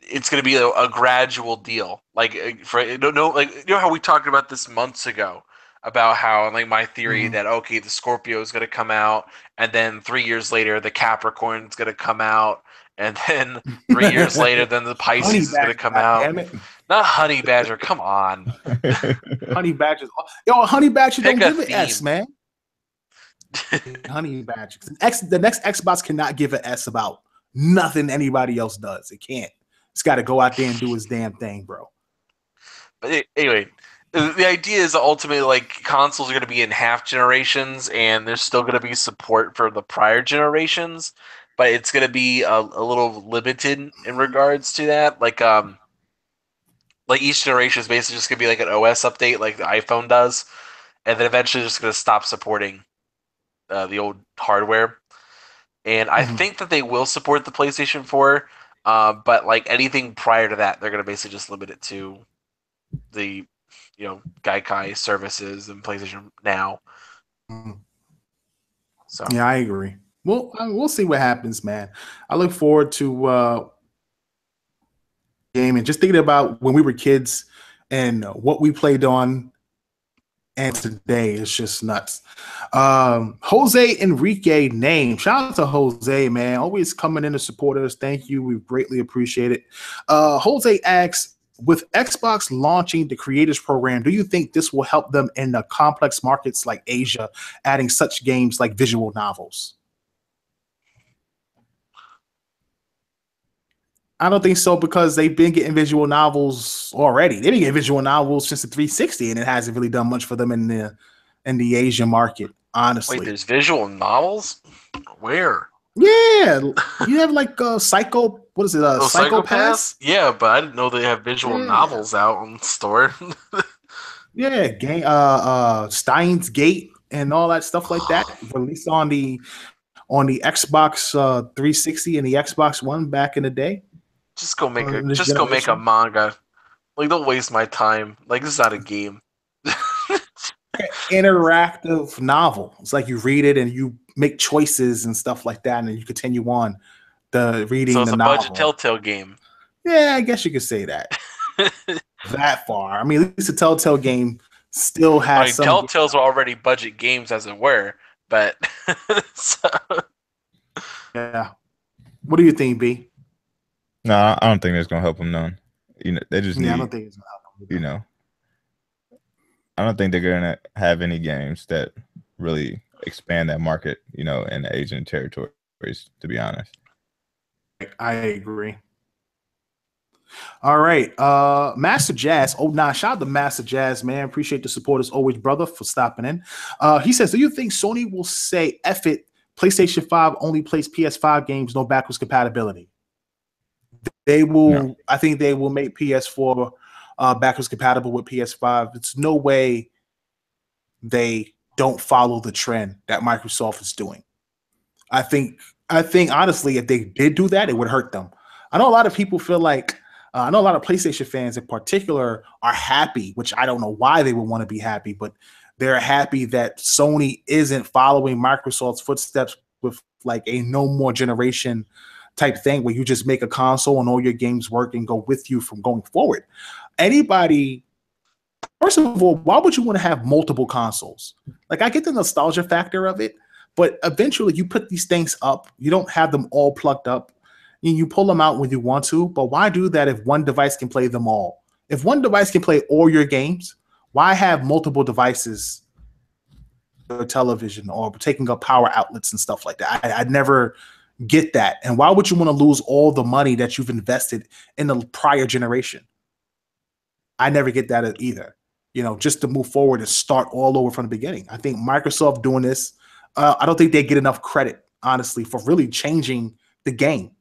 it's going to be a gradual deal. Like for no, like you know how we talked about this months ago about how like my theory that okay the Scorpio is going to come out and then 3 years later the Capricorn is going to come out and then 3 years later then the Honey Pisces is going to Badger, come God out. damn it. Not Honey Badger, come on. Honey Badger. Yo, Honey Badger Pick don't a give an S, theme. man. Honey Badger. The next Xbox cannot give an S about nothing anybody else does. It can't. It's got to go out there and do its damn thing, bro. But anyway, the idea is ultimately like consoles are going to be in half generations, and there's still going to be support for the prior generations, but it's going to be a little limited in regards to that. Like each generation is basically just going to be like an OS update, like the iPhone does, and then eventually just going to stop supporting the old hardware. And I think that they will support the PlayStation 4, but like anything prior to that, they're going to basically just limit it to the Gaikai services and PlayStation Now. So yeah, I agree. Well, we'll see what happens, man. I look forward to game and just thinking about when we were kids and what we played on, and today is just nuts. Jose Enrique name. Shout out to Jose, man. Always coming in to support us. Thank you. We greatly appreciate it. Jose asks, with Xbox launching the creators program, do you think this will help them in the complex markets like Asia, adding such games like visual novels? I don't think so because they've been getting visual novels already. They've been getting visual novels since the 360, and it hasn't really done much for them in the Asian market, honestly. wait, there's visual novels? Where? Yeah, you have like Psycho. What is it? Psychopaths? Yeah, but I didn't know they have visual novels out on the store. Yeah, game. Steins Gate and all that stuff like that released on the Xbox 360 and the Xbox One back in the day. Just go make a manga. Like, don't waste my time. Like, this is not a game. Interactive novel. It's like you read it and you make choices and stuff like that, and then you continue on the reading. So it's the a novel. budget Telltale game. Yeah, I guess you could say that. That far. I mean, at least the Telltale game still has some. Telltales were already budget games as it were, but so. Yeah. What do you think, B? No, I don't think that's gonna help them none. They just need. I don't think it's gonna help them. I don't think they're gonna have any games that really expand that market, in the Asian territories, to be honest. I agree. All right. Master Jazz. Oh, nah, shout out to Master Jazz, man. Appreciate the support as always, brother, for stopping in. He says, do you think Sony will say, F it, PlayStation 5 only plays PS5 games, no backwards compatibility? They will. No. I think they will make PS4 backwards compatible with PS5. It's no way they don't follow the trend that Microsoft is doing. I think honestly, if they did do that, it would hurt them. I know a lot of people feel like I know a lot of PlayStation fans in particular are happy, which I don't know why they would want to be happy, but they're happy that Sony isn't following Microsoft's footsteps with like a no more generation type thing where you just make a console and all your games work and go with you from going forward. Anybody, first of all, why would you want to have multiple consoles? Like, I get the nostalgia factor of it, but eventually you put these things up, you don't have them all plugged up, and you pull them out when you want to, but why do that if one device can play them all? If one device can play all your games, why have multiple devices or television or taking up power outlets and stuff like that? I never get that. And why would you want to lose all the money that you've invested in the prior generation? I never get that either. Just to move forward and start all over from the beginning. I think Microsoft doing this, I don't think they get enough credit, honestly, for really changing the game.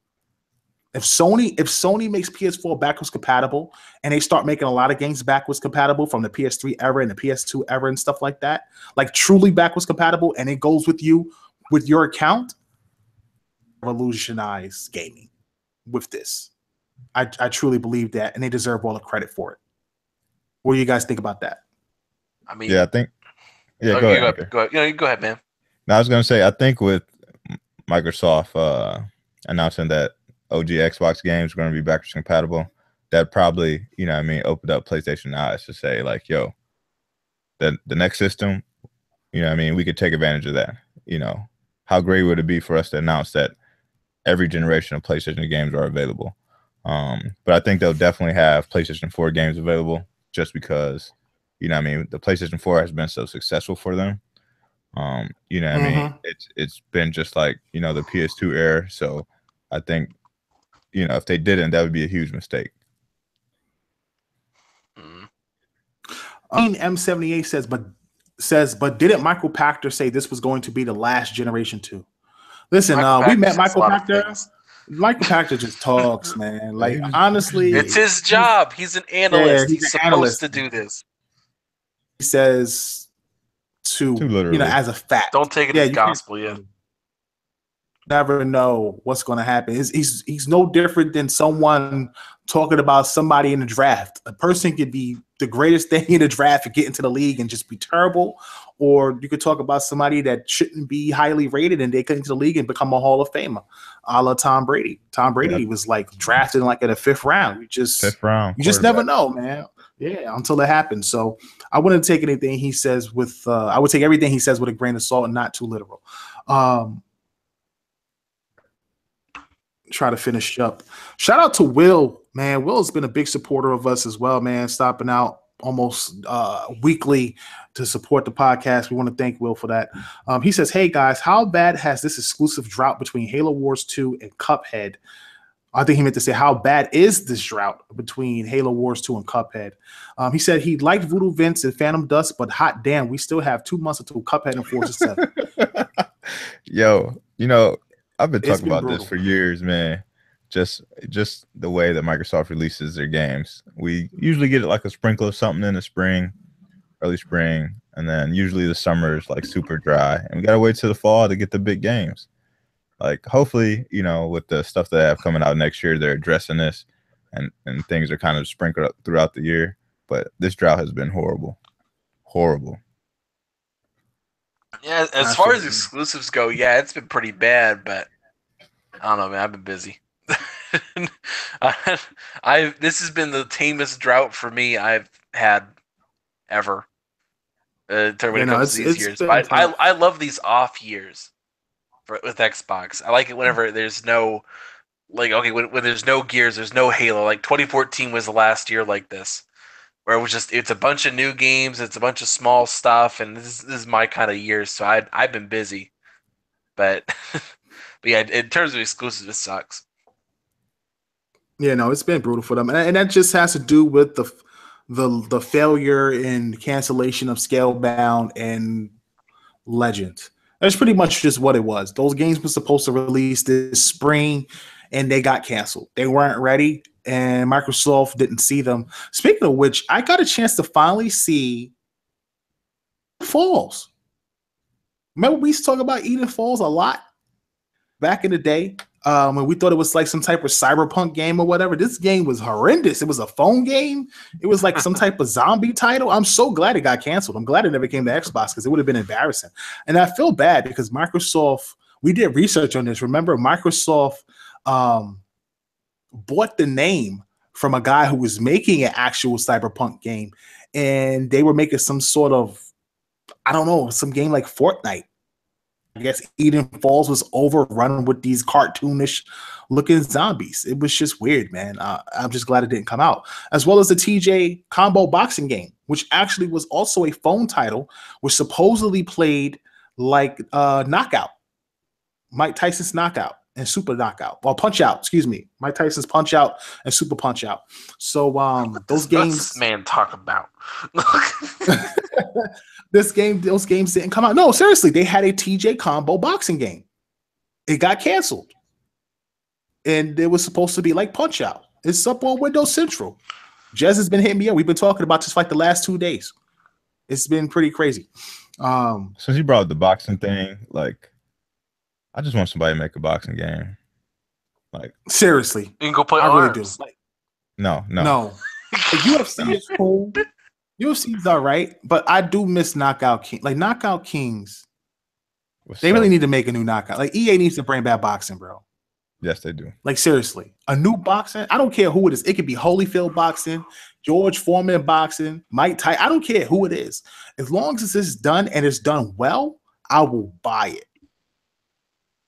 If Sony makes PS4 backwards compatible and they start making a lot of games backwards compatible from the PS3 era and the PS2 era and stuff like that, like truly backwards compatible, and it goes with you with your account, revolutionize gaming with this. I truly believe that, and they deserve all the credit for it. What do you guys think about that? I mean, Yeah, I think. Yeah, go go ahead. Go ahead. You go ahead, man. Now, I was gonna say, I think with Microsoft announcing that OG Xbox games are going to be backwards compatible, that probably, opened up PlayStation eyes to say, like, yo, the next system, we could take advantage of that. How great would it be for us to announce that every generation of PlayStation games are available? But I think they'll definitely have PlayStation 4 games available just because, the PlayStation 4 has been so successful for them. It's been just like, the PS2 era. So I think, if they didn't, that would be a huge mistake. M78 but didn't Michael Pachter say this was going to be the last generation too? Listen, we met Michael Pachter. Michael Pachter just talks, man. Like, honestly, it's his job. He's an analyst. He's supposed to do this. He says to as a fact. Don't take it as gospel, yeah. Never know what's going to happen. He's no different than someone talking about somebody in the draft. A person could be the greatest thing in the draft and get into the league and just be terrible, or you could talk about somebody that shouldn't be highly rated and they get into the league and become a Hall of Famer, a la Tom Brady. Tom Brady was like drafted in the fifth round. You just never know, man. Yeah, until it happens. So I wouldn't take anything he says with. I would take everything he says with a grain of salt and not too literal. Try to finish up. Shout out to Will, man. Will's been a big supporter of us as well, man. Stopping out almost weekly to support the podcast. We want to thank Will for that. He says, "Hey guys, how bad has this exclusive drought between Halo Wars 2 and Cuphead?" I think he meant to say, how bad is this drought between Halo Wars 2 and Cuphead? He said he liked Voodoo Vince and Phantom Dust, but hot damn, we still have 2 months until Cuphead and Forza 7. Yo, I've been talking about this for years, man. Just the way that Microsoft releases their games. We usually get like a sprinkle of something in the spring, early spring, and then usually the summer is like super dry. And we got to wait till the fall to get the big games. Like, hopefully, with the stuff that I have coming out next year, they're addressing this and things are kind of sprinkled up throughout the year. But this drought has been horrible. Horrible. Yeah, as far as exclusives go, yeah, it's been pretty bad, but I don't know, man. I've been busy. This has been the tamest drought for me I've had ever. When it comes to these years, but I love these off years with Xbox. I like it whenever there's no when there's no Gears, there's no Halo. Like 2014 was the last year like this, where it's a bunch of new games, it's a bunch of small stuff, and this is my kind of year. So I've been busy, but yeah, in terms of exclusives, it sucks. Yeah, no, it's been brutal for them, and that just has to do with the failure and cancellation of Scalebound and Legend. That's pretty much just what it was. Those games were supposed to release this spring, and they got canceled. They weren't ready, and Microsoft didn't see them. Speaking of which, I got a chance to finally see Falls. Remember we used to talk about Eden Falls a lot back in the day? When we thought it was like some type of cyberpunk game or whatever. This game was horrendous. It was a phone game. It was like some type of zombie title. I'm so glad it got canceled. I'm glad it never came to Xbox because it would have been embarrassing. And I feel bad because Microsoft, we did research on this. Remember, Microsoft bought the name from a guy who was making an actual cyberpunk game. And they were making some sort of, I don't know, some game like Fortnite. I guess Eden Falls was overrun with these cartoonish looking zombies. It was just weird, man. I'm just glad it didn't come out. As well as the TJ combo boxing game, which actually was also a phone title, which supposedly played like Knockout, Mike Tyson's Knockout and Super Knockout. Well, Punch Out, excuse me. Mike Tyson's Punch Out and Super Punch Out. So those games. What's this man talk about? Those games didn't come out. No, seriously, they had a TJ combo boxing game. It got canceled. And it was supposed to be like Punch Out. It's up on Windows Central. Jez has been hitting me up. We've been talking about this for like the last 2 days. It's been pretty crazy. Since you brought up the boxing thing, like I just want somebody to make a boxing game. Like Seriously, You can go play I really do. arms. Like, no. no, like UFC is cool. UFC's all right, but I do miss Knockout King. Like Knockout Kings, they really need to make a new Knockout. Like EA needs to bring back boxing, bro. Yes, they do. Like seriously, a new boxing. I don't care who it is. It could be Holyfield boxing, George Foreman boxing, Mike Tyson. I don't care who it is. As long as it's done and it's done well, I will buy it.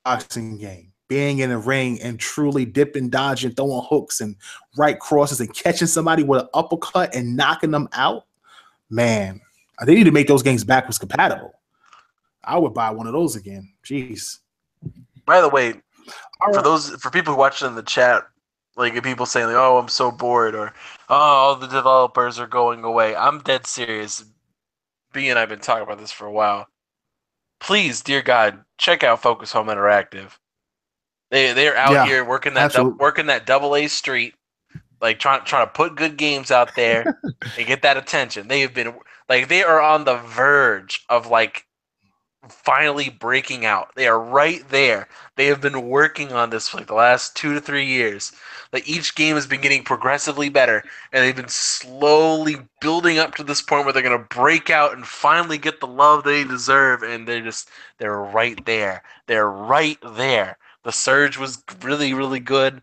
Boxing game, being in the ring and truly dipping, dodging, throwing hooks and right crosses and catching somebody with an uppercut and knocking them out. Man, they need to make those games backwards compatible. I would buy one of those again. Jeez. By the way, for people who watch it in the chat, like people saying like, "Oh, I'm so bored," or Oh, all the developers are going away. I'm dead serious. B and I've been talking about this for a while. Please, dear God, check out Focus Home Interactive. They're out here working that double A street, like trying to put good games out there and get that attention. They have been like they are on the verge of like finally breaking out. They are right there. They have been working on this for like the last 2 to 3 years. Like each game has been getting progressively better, and they've been slowly building up to this point where they're gonna break out and finally get the love they deserve. And they're right there. They're right there. The Surge was really, really good.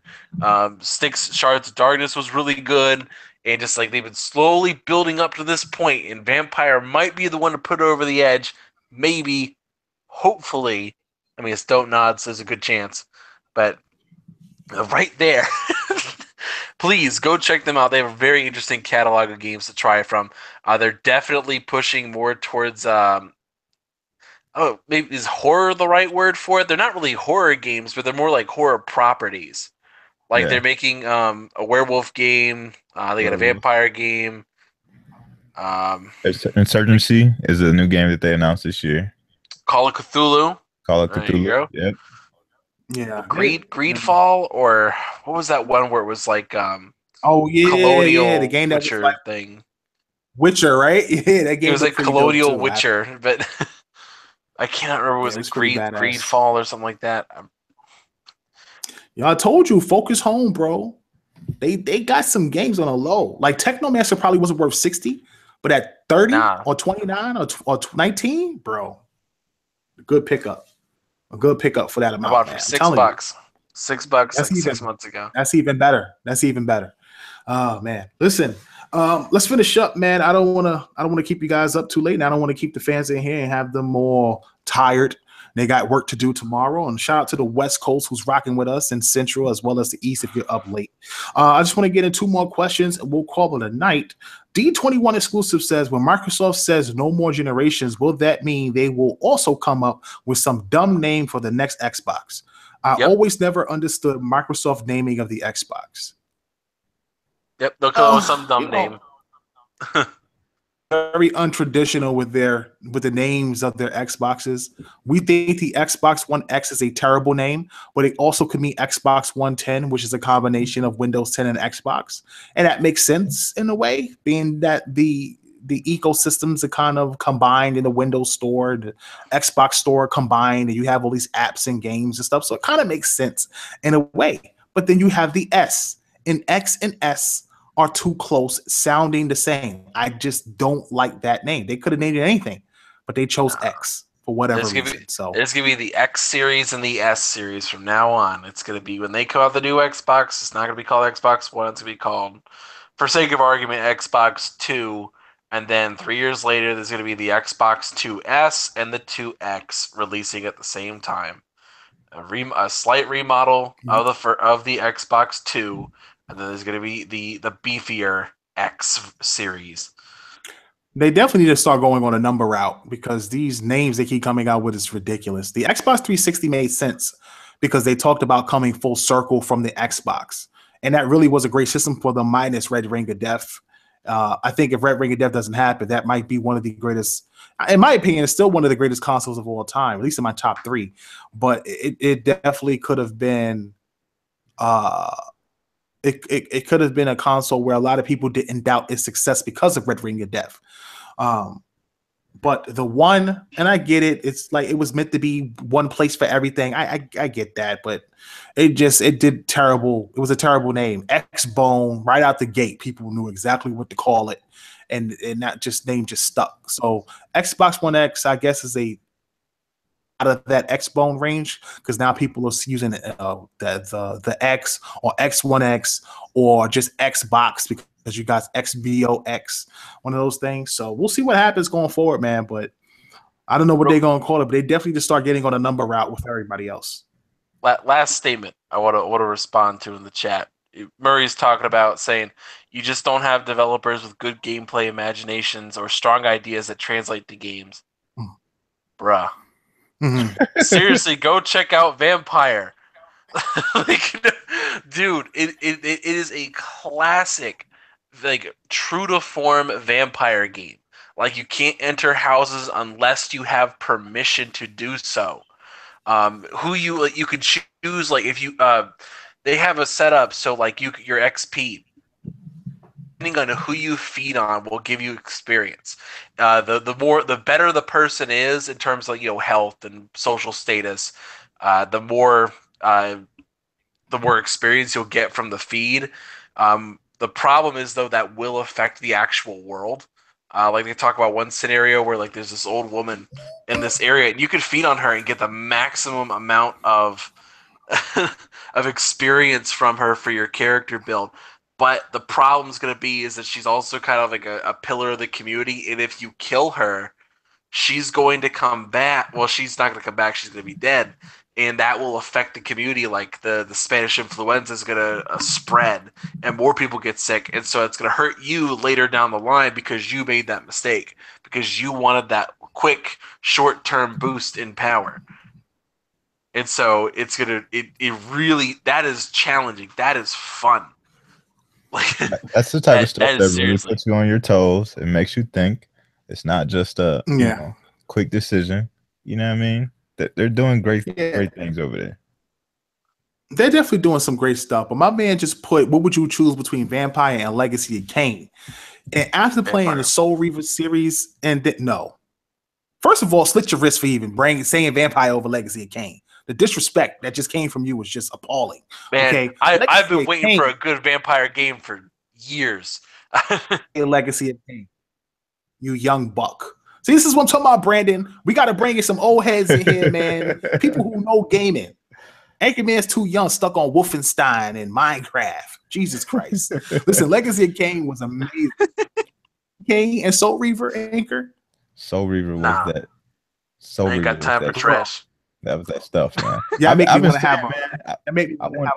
Styx Shards of Darkness was really good. And just like they've been slowly building up to this point, and Vampire might be the one to put over the edge. Maybe, hopefully, I mean, it's Don't Nod, so there's a good chance. But right there, please go check them out. They have a very interesting catalog of games to try from. They're definitely pushing more towards, maybe is horror the right word for it? They're not really horror games, but they're more like horror properties. Like they're making a werewolf game. They got a vampire game. Insurgency is a new game that they announced this year. Call of Cthulhu. There you go. Yep. Yeah. Greedfall, or what was that one where it was like colonial the game that Witcher was like thing. Witcher, right? Yeah, that game it was like colonial too, Witcher, but I can't remember. It was like Greedfall or something like that. Yeah, I told you, focus home, bro. They got some games on a low. Like Technomancer probably wasn't worth 60, but at 30 or 29 or 19, bro, a good pickup. A good pickup for that amount. I bought for $6. $6 like 6 months ago. That's even better. Oh man. Listen, let's finish up, man. I don't wanna keep you guys up too late, and I don't want to keep the fans in here and have them all tired. They got work to do tomorrow. And shout out to the West Coast who's rocking with us, and Central as well as the East if you're up late. I just want to get in 2 more questions and we'll call it a night. D21 exclusive says, when Microsoft says no more generations, will that mean they will also come up with some dumb name for the next Xbox? I always never understood Microsoft naming of the Xbox. Yep, they'll come up with some dumb name. Very untraditional with the names of their Xboxes. We think the Xbox One X is a terrible name, but it also could mean Xbox 110, which is a combination of Windows 10 and Xbox, and that makes sense in a way, being that the ecosystems are kind of combined in the Windows Store, the Xbox Store combined, and you have all these apps and games and stuff. So it kind of makes sense in a way. But then you have the S, and X and S are too close, sounding the same. I just don't like that name. They could have named it anything, but they chose X for whatever reason. So it's gonna be the X series and the S series from now on. It's gonna be when they come out the new Xbox. It's not gonna be called Xbox One. It's gonna be called, for sake of argument, Xbox 2. And then 3 years later, there's gonna be the Xbox 2S and the 2X releasing at the same time. A slight remodel of the Xbox 2. And then there's going to be the beefier X series. They definitely need to start going on a number route, because these names they keep coming out with is ridiculous. The Xbox 360 made sense because they talked about coming full circle from the Xbox. And that really was a great system for them, minus Red Ring of Death. I think if Red Ring of Death doesn't happen, that might be one of the greatest, in my opinion, it's still one of the greatest consoles of all time, at least in my top 3. But it definitely could have been It could have been a console where a lot of people didn't doubt its success because of Red Ring of Death. But the one, and I get it, it's like it was meant to be one place for everything. I get that, but it did terrible. It was a terrible name. X Bone, right out the gate, people knew exactly what to call it, and that just name just stuck. So Xbox One X, I guess, is a out of that X Bone range because now people are using the X or X1X or just Xbox because you got XBOX, one of those things. So we'll see what happens going forward, man. But I don't know what they're going to call it, but they definitely just start getting on a number route with everybody else. Last statement I want to respond to in the chat. Murray's talking about saying you just don't have developers with good gameplay imaginations or strong ideas that translate to games. Bruh. Mm-hmm. Seriously, go check out Vampire. Like, dude, it is a classic, like, true to form vampire game. Like, you can't enter houses unless you have permission to do so. Who you could choose, like, if you they have a setup so like your XP, depending on who you feed on, will give you experience. The better the person is in terms of, you know, health and social status, the more experience you'll get from the feed. The problem is, though, that will affect the actual world. Like they talk about one scenario where like there's this old woman in this area, and you can feed on her and get the maximum amount of of experience from her for your character build. But the problem is going to be is that she's also kind of like a pillar of the community, and if you kill her, she's going to come back. Well, she's not going to come back. She's going to be dead, and that will affect the community. Like the Spanish influenza is going to spread, and more people get sick, and so it's going to hurt you later down the line because you made that mistake because you wanted that quick short-term boost in power. And so it's gonna it really, that is challenging. That is fun. Like that's the type of stuff that really seriously puts you on your toes. It makes you think. It's not just a you know, quick decision. You know what I mean? They're doing great things over there. They're definitely doing some great stuff. But my man just put, what would you choose between Vampire and Legacy of Kain? And after playing the Soul Reaver series, no. First of all, slit your wrist for even saying Vampire over Legacy of Kain. The disrespect that just came from you was just appalling. Man, okay, I've been waiting for a good vampire game for years. Legacy of Kain, you young buck. See, this is what I'm talking about, Brandon. We got to bring in some old heads in here, man. People who know gaming. Anchorman's too young, stuck on Wolfenstein and Minecraft. Jesus Christ. Listen, Legacy of Kain was amazing. Kain and Soul Reaver, Anchor. Soul Reaver was that. Soul Reaver got time for trash. That was that stuff, man. Yeah, I want to have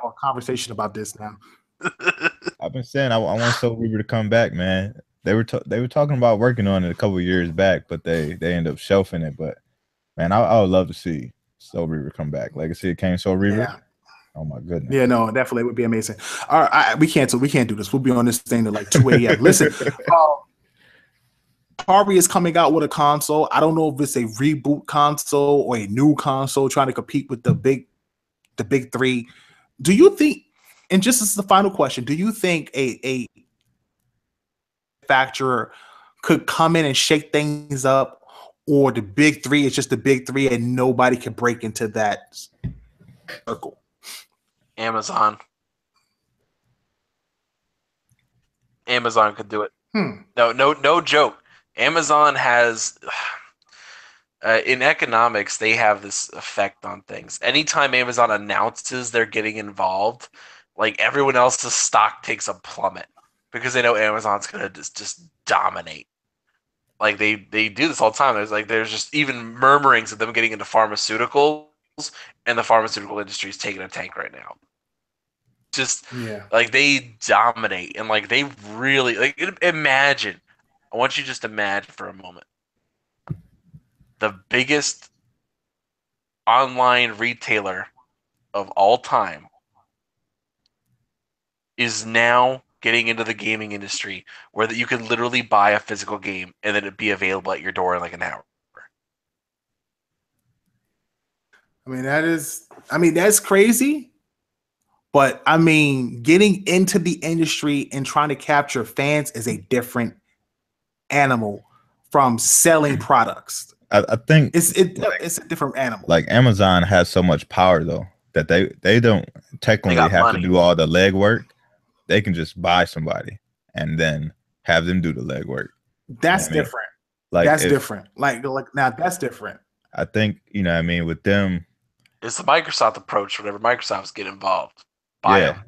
a conversation about this now. I've been saying I want Soul Reaver to come back, man. They were talking about working on it a couple of years back, but they ended up shelving it. But man, I would love to see Soul Reaver come back. Legacy of Kain, Soul Reaver. Yeah. Oh my goodness. Yeah, no, definitely, it would be amazing. All right, we can't do this. We'll be on this thing to like 2 a.m. Listen. Atari is coming out with a console. I don't know if it's a reboot console or a new console trying to compete with the big three. Do you think, and just as the final question, do you think a manufacturer could come in and shake things up, or the big three is just the big three and nobody can break into that circle? Amazon could do it. No joke. Amazon has, in economics, they have this effect on things. Anytime Amazon announces they're getting involved, like everyone else's stock takes a plummet because they know Amazon's gonna just dominate. Like they do this all the time. There's just even murmurings of them getting into pharmaceuticals, and the pharmaceutical industry is taking a tank right now. Like they dominate, and like they really like imagine. I want you to just imagine for a moment the biggest online retailer of all time is now getting into the gaming industry where that you can literally buy a physical game and then it'd be available at your door in like an hour. That's crazy. But I mean, getting into the industry and trying to capture fans is a different animal from selling products. I think It's a different animal. like Amazon has so much power though that they don't technically have to do all the legwork. They can just buy somebody and then have them do the legwork. That's different. Like that's different. Like now that's different. I think, you know what I mean, with them. It's the Microsoft approach. Whenever Microsoft's get involved, buy them.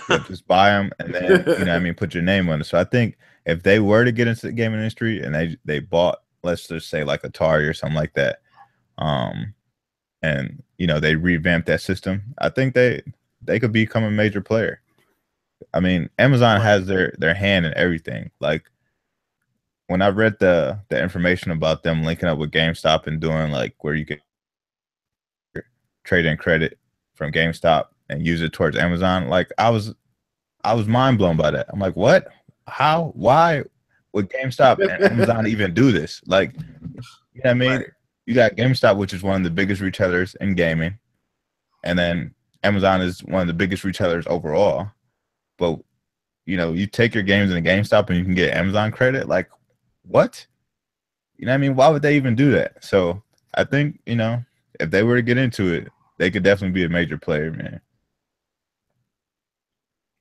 Yeah, just buy them and then, you know what I mean, put your name on it. So I think if they were to get into the gaming industry and they bought, let's just say like Atari or something like that, and, you know, they revamped that system, I think they could become a major player. I mean, Amazon has their hand in everything. Like when I read the information about them linking up with GameStop and doing like where you can trade in credit from GameStop and use it towards Amazon, like I was mind blown by that. I'm like, what? How? Why would GameStop and Amazon even do this? Like, you know what I mean? Right. You got GameStop, which is one of the biggest retailers in gaming, and then Amazon is one of the biggest retailers overall. But, you know, you take your games in GameStop and you can get Amazon credit. Like, what? You know what I mean? Why would they even do that? So I think, you know, if they were to get into it, they could definitely be a major player, man.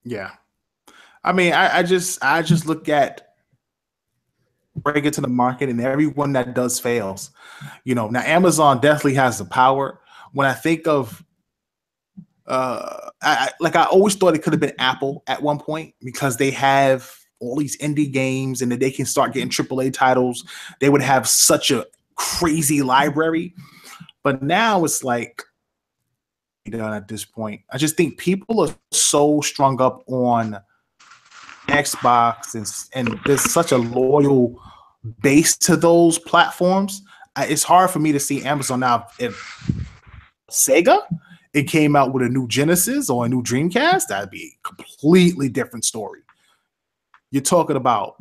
Yeah. I mean, I just look at break it to the market and everyone that does fails. You know, now Amazon definitely has the power. When I think of I always thought it could have been Apple at one point because they have all these indie games and that they can start getting AAA titles. They would have such a crazy library. But now it's like, you know, at this point, I just think people are so strung up on Xbox and there's such a loyal base to those platforms. It's hard for me to see Amazon now. If Sega, it came out with a new Genesis or a new Dreamcast, that'd be a completely different story. You're talking about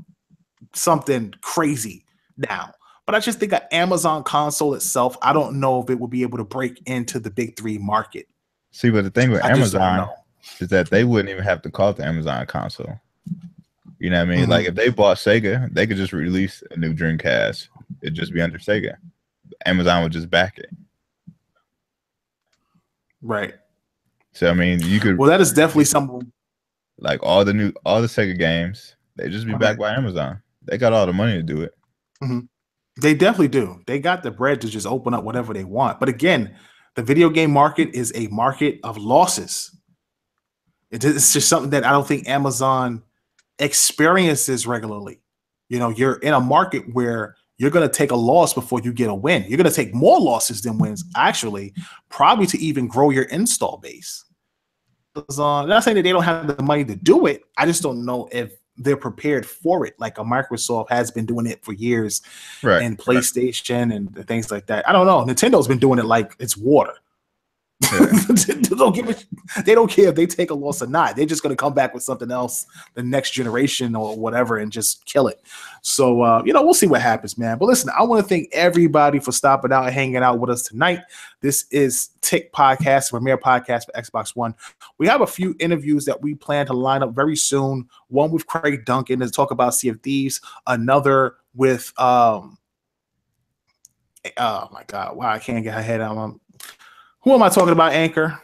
something crazy now. But I just think an Amazon console itself, I don't know if it will be able to break into the big three market. See, but the thing with Amazon is that they wouldn't even have to call it the Amazon console. You know what I mean? Mm-hmm. Like if they bought Sega, they could just release a new Dreamcast. It'd just be under Sega. Amazon would just back it. Right. So I mean, you could. Well, that is definitely something. Like all the Sega games, they just be backed by Amazon. They got all the money to do it. Mm-hmm. They definitely do. They got the bread to just open up whatever they want. But again, the video game market is a market of losses. It's just something that I don't think Amazon experiences regularly. You know, you're in a market where you're going to take a loss before you get a win. You're going to take more losses than wins, actually, probably to even grow your install base. Not saying that they don't have the money to do it. I just don't know if they're prepared for it. Like a Microsoft has been doing it for years, right, and PlayStation and things like that. I don't know. Nintendo's been doing it like it's water. Yeah. They don't care if they take a loss or not. They're just going to come back with something else the next generation or whatever and just kill it. So, you know, we'll see what happens, man. But listen, I want to thank everybody for stopping out and hanging out with us tonight. This is Tick Podcast, premier podcast for Xbox One. We have a few interviews that we plan to line up very soon. One with Craig Duncan to talk about Sea of Thieves. Another with, oh my God, wow, I can't get her head out. Who am I talking about, Anchor?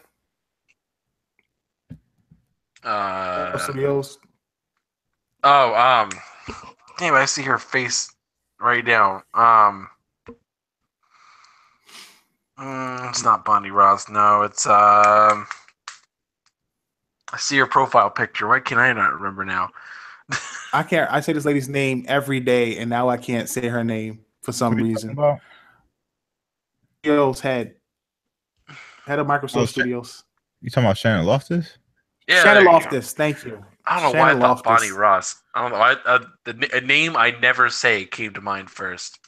Studios. Oh, damn, I see her face right now. It's not Bonnie Ross. No, it's I see her profile picture. Why can I not remember now? I can't. I say this lady's name every day, and now I can't say her name for some reason. Studios head of Microsoft Studios. You talking about Shannon Loftus? Yeah, Shannon Loftus. Thank you. I don't know why I thought Bonnie Ross. I don't know. A name I never say came to mind first.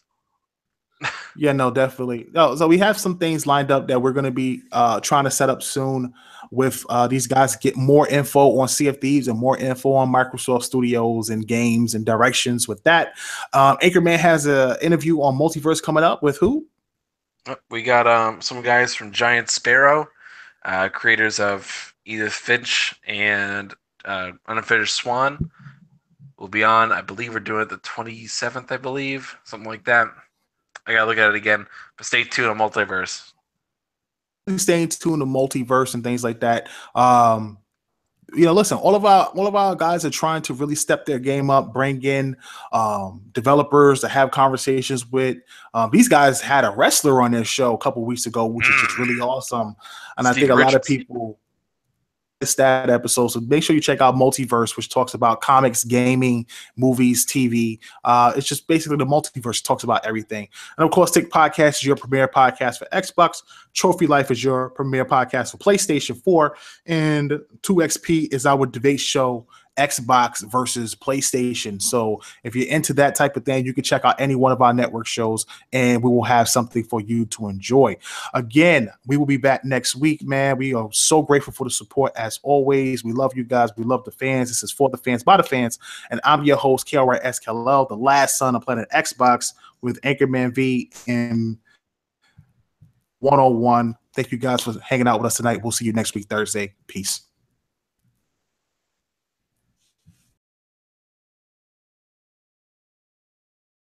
Yeah, no, definitely. No, so we have some things lined up that we're going to be trying to set up soon with these guys. Get more info on Sea of Thieves and more info on Microsoft Studios and games and directions with that. Anchorman has an interview on Multiverse coming up with who? We got some guys from Giant Sparrow, creators of Edith Finch and Unfinished Swan. will be on. I believe we're doing it the 27th, I believe. Something like that. I gotta look at it again. But stay tuned on Multiverse. Staying tuned to multiverse and things like that. Listen, all of our guys are trying to really step their game up, bring in developers to have conversations with. These guys had a wrestler on their show a couple weeks ago, which is just really awesome. And Stevie I think a lot of Richards. people missed that episode. So make sure you check out Multiverse, which talks about comics, gaming, movies, TV. It's just basically the multiverse, talks about everything. And of course, Tick Podcast is your premier podcast for Xbox. Trophy Life is your premier podcast for PlayStation 4. And 2XP is our debate show, Xbox versus PlayStation. So if you're into that type of thing, you can check out any one of our network shows and we will have something for you to enjoy. Again, we will be back next week, man. We are so grateful for the support as always. We love you guys. We love the fans. This is for the fans, by the fans. And I'm your host, KRS Khalil, the last son of Planet Xbox with Anchorman V and 101. Thank you guys for hanging out with us tonight. We'll see you next week, Thursday. Peace.